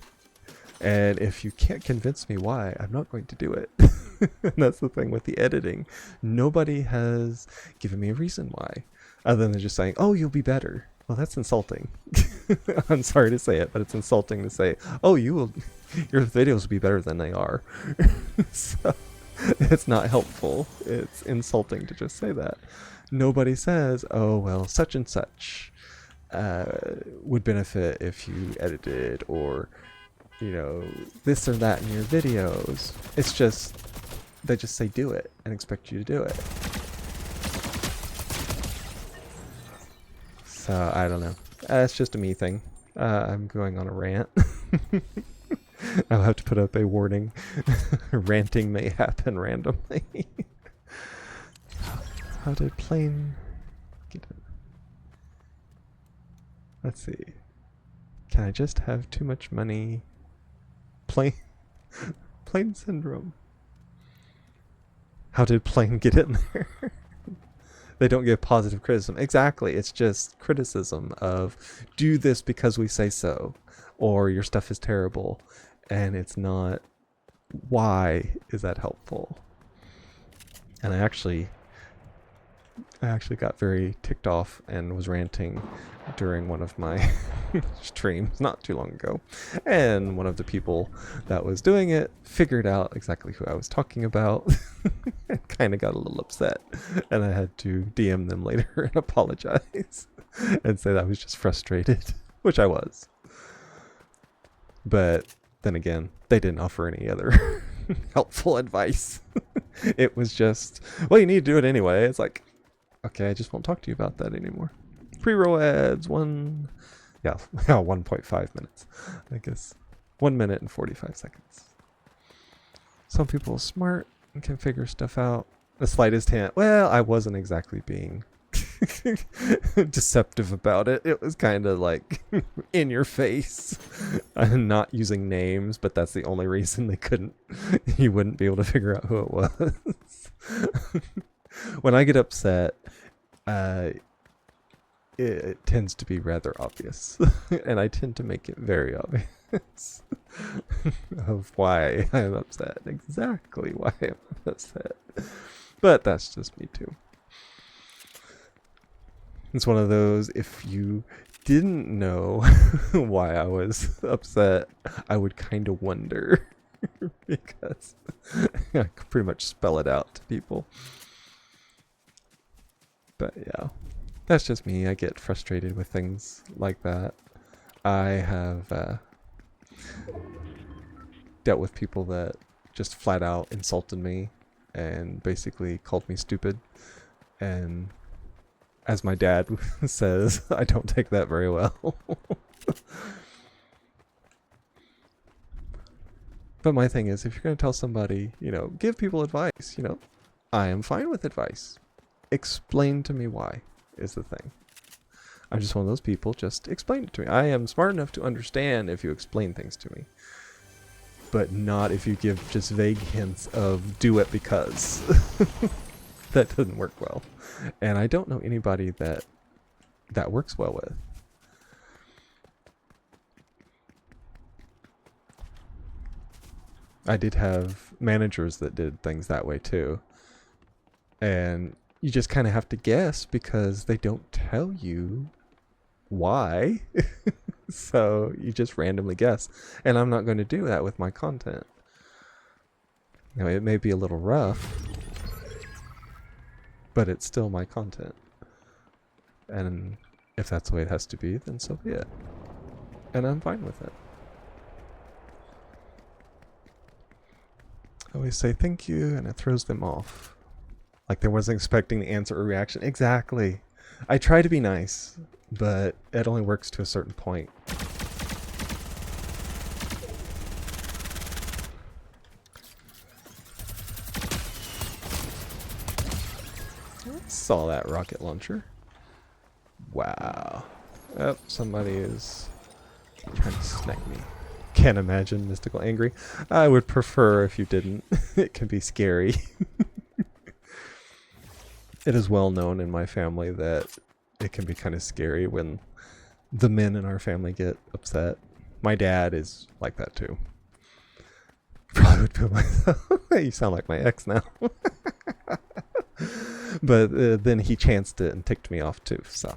And if you can't convince me why, I'm not going to do it. And that's the thing with the editing. Nobody has given me a reason why, other than just saying, oh, you'll be better. Well, that's insulting. I'm sorry to say it, but it's insulting to say, oh, your videos will be better than they are. So it's not helpful. It's insulting to just say that. Nobody says, oh, well, such and such would benefit if you edited, or, you know, this or that in your videos. It's just, they just say do it and expect you to do it. So, I don't know. It's just a me thing. I'm going on a rant. I'll have to put up a warning. Ranting may happen randomly. How did plane get it? Let's see. Can I just have too much money? Plane syndrome. How did plane get in there? They don't give positive criticism. Exactly. It's just criticism of, do this because we say so, or your stuff is terrible. And it's not, why is that helpful? And I actually got very ticked off and was ranting during one of my streams not too long ago. And one of the people that was doing it figured out exactly who I was talking about and kind of got a little upset. And I had to DM them later and apologize and say that I was just frustrated, which I was. But then again, they didn't offer any other helpful advice. It was just, well, you need to do it anyway. It's like, okay, I just won't talk to you about that anymore. Pre-roll ads, 1.5 minutes, I guess. 1 minute and 45 seconds. Some people are smart and can figure stuff out. The slightest hint. Well, I wasn't exactly being deceptive about it. It was kind of like in your face. I'm not using names, but that's the only reason you wouldn't be able to figure out who it was. When I get upset, it tends to be rather obvious, and I tend to make it very obvious of why I'm upset, exactly why I'm upset. But that's just me too. It's one of those, if you didn't know why I was upset, I would kind of wonder, because I could pretty much spell it out to people. But yeah, that's just me. I get frustrated with things like that. I have dealt with people that just flat out insulted me and basically called me stupid. And as my dad says, I don't take that very well. But my thing is, if you're going to tell somebody, you know, give people advice, you know, I am fine with advice. Explain to me why is the thing. I'm just one of those people, just explain it to me. I am smart enough to understand if you explain things to me. But not if you give just vague hints of do it because. That doesn't work well. And I don't know anybody that works well with. I did have managers that did things that way too. And you just kind of have to guess because they don't tell you why. So you just randomly guess. And I'm not going to do that with my content. You know, it may be a little rough, but it's still my content. And if that's the way it has to be, then so be it. And I'm fine with it. I always say thank you, and it throws them off. Like they wasn't expecting the answer or reaction. Exactly. I try to be nice, but it only works to a certain point. I saw that rocket launcher. Wow. Oh, somebody is trying to snipe me. Can't imagine Mystical angry. I would prefer if you didn't. It can be scary. It is well known in my family that it can be kind of scary when the men in our family get upset. My dad is like that too. Probably would put myself. You sound like my ex now. But then he chanced it and ticked me off too, so.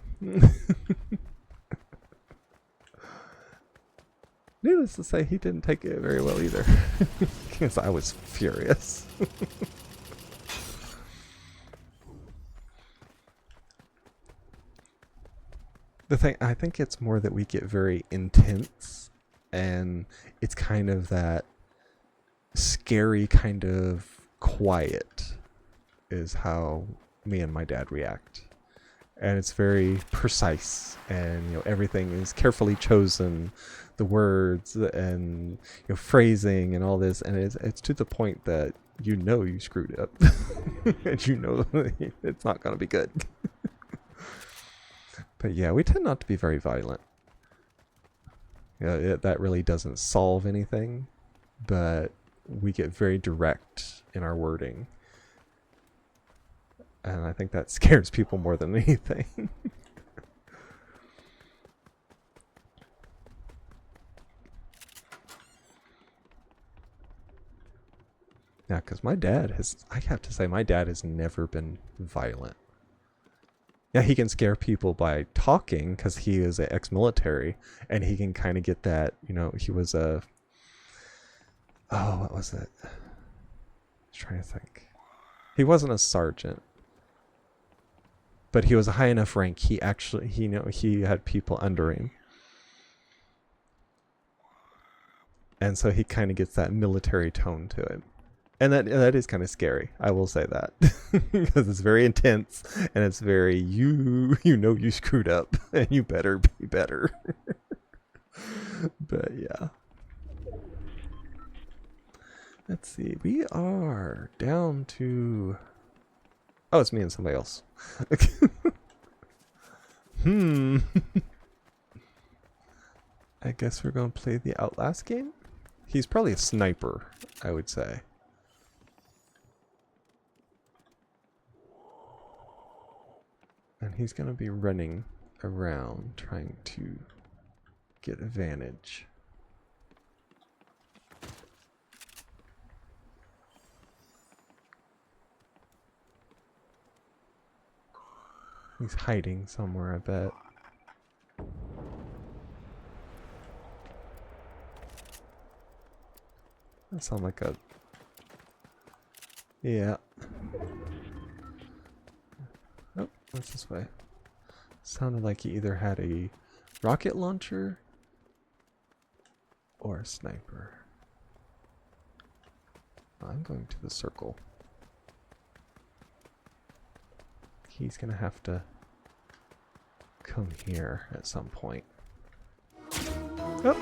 Needless to say, he didn't take it very well either. Because I was furious. The thing, I think it's more that we get very intense, and it's kind of that scary kind of quiet is how me and my dad react. And it's very precise, and you know, everything is carefully chosen, the words and you know, phrasing and all this, and it's to the point that you know you screwed up. And you know it's not going to be good. But yeah, we tend not to be very violent. Yeah, that really doesn't solve anything, but we get very direct in our wording. And I think that scares people more than anything. Yeah, because my dad I have to say, my dad has never been violent. Yeah, he can scare people by talking because he is an ex-military, and he can kind of get that, you know, he was a... Oh, what was it? I was trying to think. He wasn't a sergeant, but he was a high enough rank. He actually, he had people under him. And so he kind of gets that military tone to it. And that is kind of scary. I will say that. Because it's very intense, and it's very, you know you screwed up, and you better be better. But yeah. Let's see. We are down to... Oh, it's me and somebody else. I guess we're going to play the Outlast game? He's probably a sniper, I would say. And he's going to be running around trying to get advantage. He's hiding somewhere, I bet. That sounds like a... Yeah. Oh, what's this way? Sounded like he either had a rocket launcher or a sniper. I'm going to the circle. He's gonna have to come here at some point. Oh!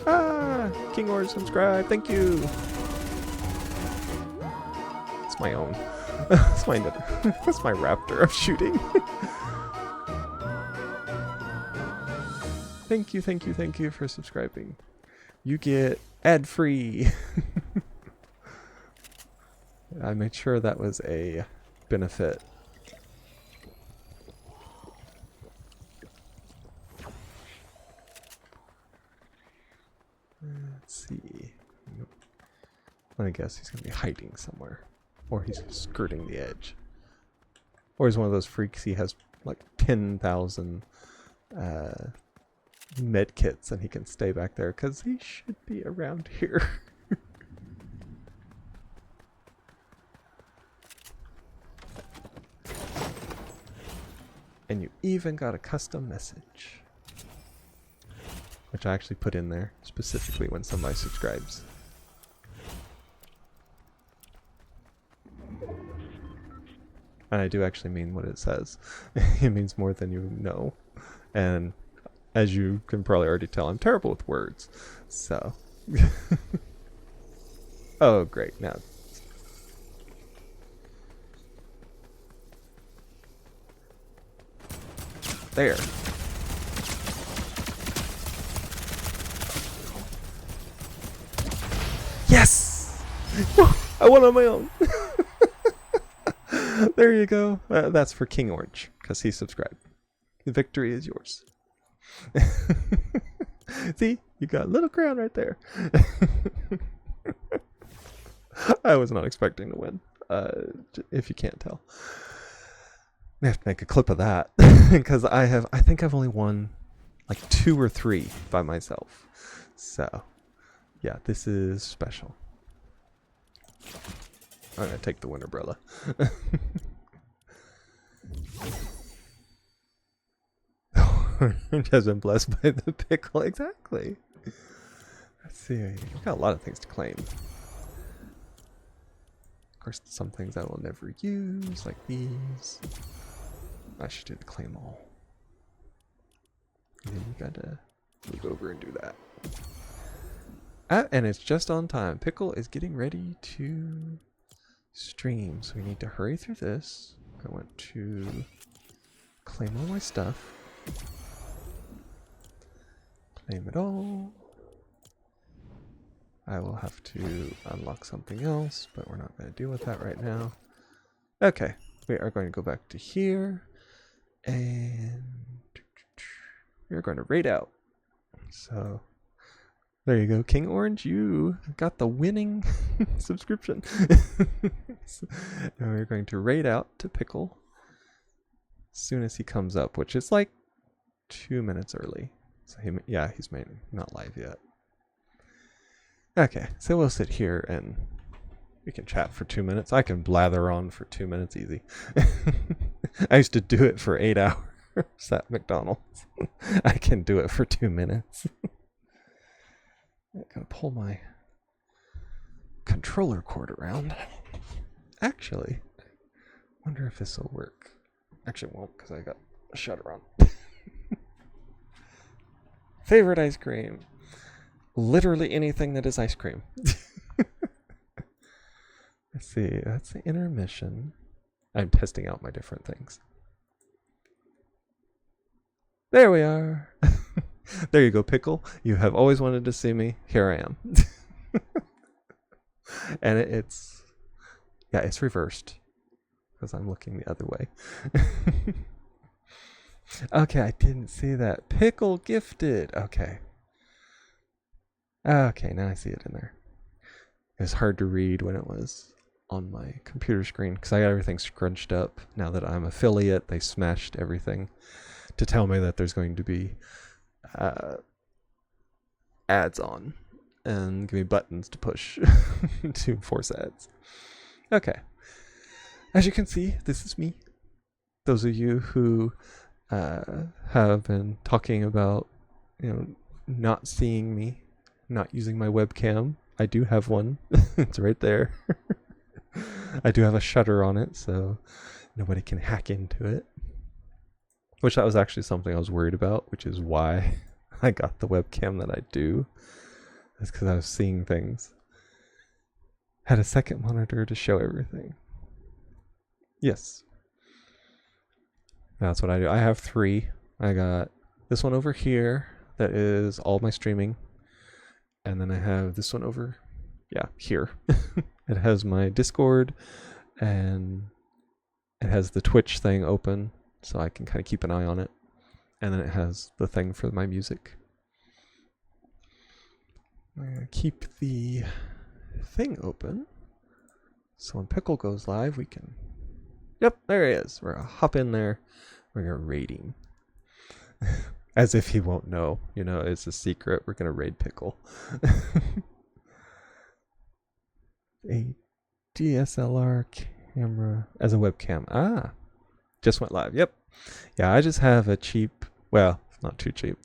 Ah! King Orange, subscribe! Thank you! It's my own. That's my raptor I'm shooting. Thank you for subscribing. You get ad-free. I made sure that was a benefit. Let's see. I guess he's going to be hiding somewhere. Or he's skirting the edge. Or he's one of those freaks, he has like 10,000 med kits and he can stay back there because he should be around here. And you even got a custom message, which I actually put in there specifically when somebody subscribes. And I do actually mean what it says. It means more than you know. And as you can probably already tell, I'm terrible with words. So. Oh, great. Now. There. Yes! I won on my own. There you go. That's for King Orange, because he subscribed. The victory is yours. See? You got a little crown right there. I was not expecting to win, if you can't tell. I have to make a clip of that, because I think I've only won like 2 or 3 by myself. So, yeah, this is special. I'm going to take the winter umbrella. Orange has been blessed by the pickle. Exactly. Let's see. We've got a lot of things to claim. Of course, some things I will never use, like these. I should do the claim all. And then you gotta move over and do that. And it's just on time. Pickle is getting ready to stream, so we need to hurry through this. I want to claim all my stuff. Claim it all. I will have to unlock something else, but we're not going to deal with that right now. Okay, we are going to go back to here, and we're going to raid out. So there you go, King Orange, you got the winning subscription. And we're going to raid out to Pickle as soon as he comes up, which is like 2 minutes early. So he's not live yet. Okay, so we'll sit here and we can chat for 2 minutes. I can blather on for 2 minutes easy. I used to do it for 8 hours at McDonald's. I can do it for 2 minutes. I'm gonna pull my controller cord around. Actually, wonder if this will work. Actually, it won't because I got a shutter on. Favorite ice cream. Literally anything that is ice cream. Let's see. That's the intermission. I'm testing out my different things. There we are. There you go, Pickle. You have always wanted to see me. Here I am. And it's reversed because I'm looking the other way. Okay, I didn't see that. Pickle gifted. Okay. Okay, now I see it in there. It was hard to read when it was on my computer screen because I got everything scrunched up. Now that I'm affiliate, they smashed everything to tell me that there's going to be ads on and give me buttons to push to force ads. Okay. As you can see, this is me. Those of you who have been talking about, not seeing me, not using my webcam, I do have one. It's right there. I do have a shutter on it, so nobody can hack into it. Which that was actually something I was worried about, which is why I got the webcam that I do. That's because I was seeing things. Had a second monitor to show everything. Yes. That's what I do. I have 3. I got this one over here that is all my streaming. And then I have this one over, here. It has my Discord and it has the Twitch thing open so I can kind of keep an eye on it. And then it has the thing for my music. I'm going to keep the thing open so when Pickle goes live we can... Yep, there he is. We're going to hop in there. We're going to raid him. As if he won't know. You know, it's a secret. We're going to raid Pickle. A DSLR camera as a webcam. Ah, just went live. Yep. Yeah, I just have a cheap, well, not too cheap,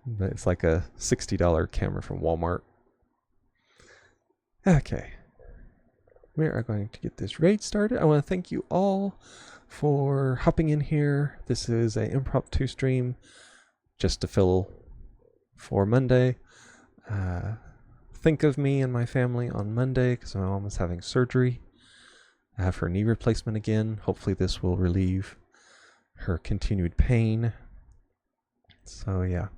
but it's like a $60 camera from Walmart. Okay. We are going to get this raid started. I want to thank you all for hopping in here. This is an impromptu stream just to fill for Monday. Think of me and my family on Monday because my mom is having surgery. I have her knee replacement again. Hopefully this will relieve her continued pain. So yeah.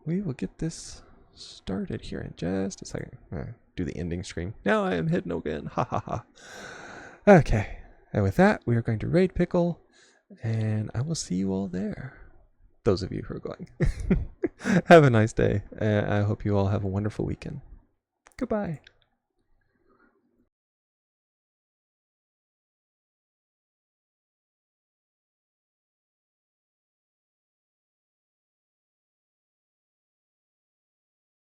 We will get this started here in just a second. Do the ending screen. Now I am hidden again. Ha ha ha. Okay. And with that, we are going to raid Pickle. And I will see you all there. Those of you who are going. Have a nice day. I hope you all have a wonderful weekend. Goodbye.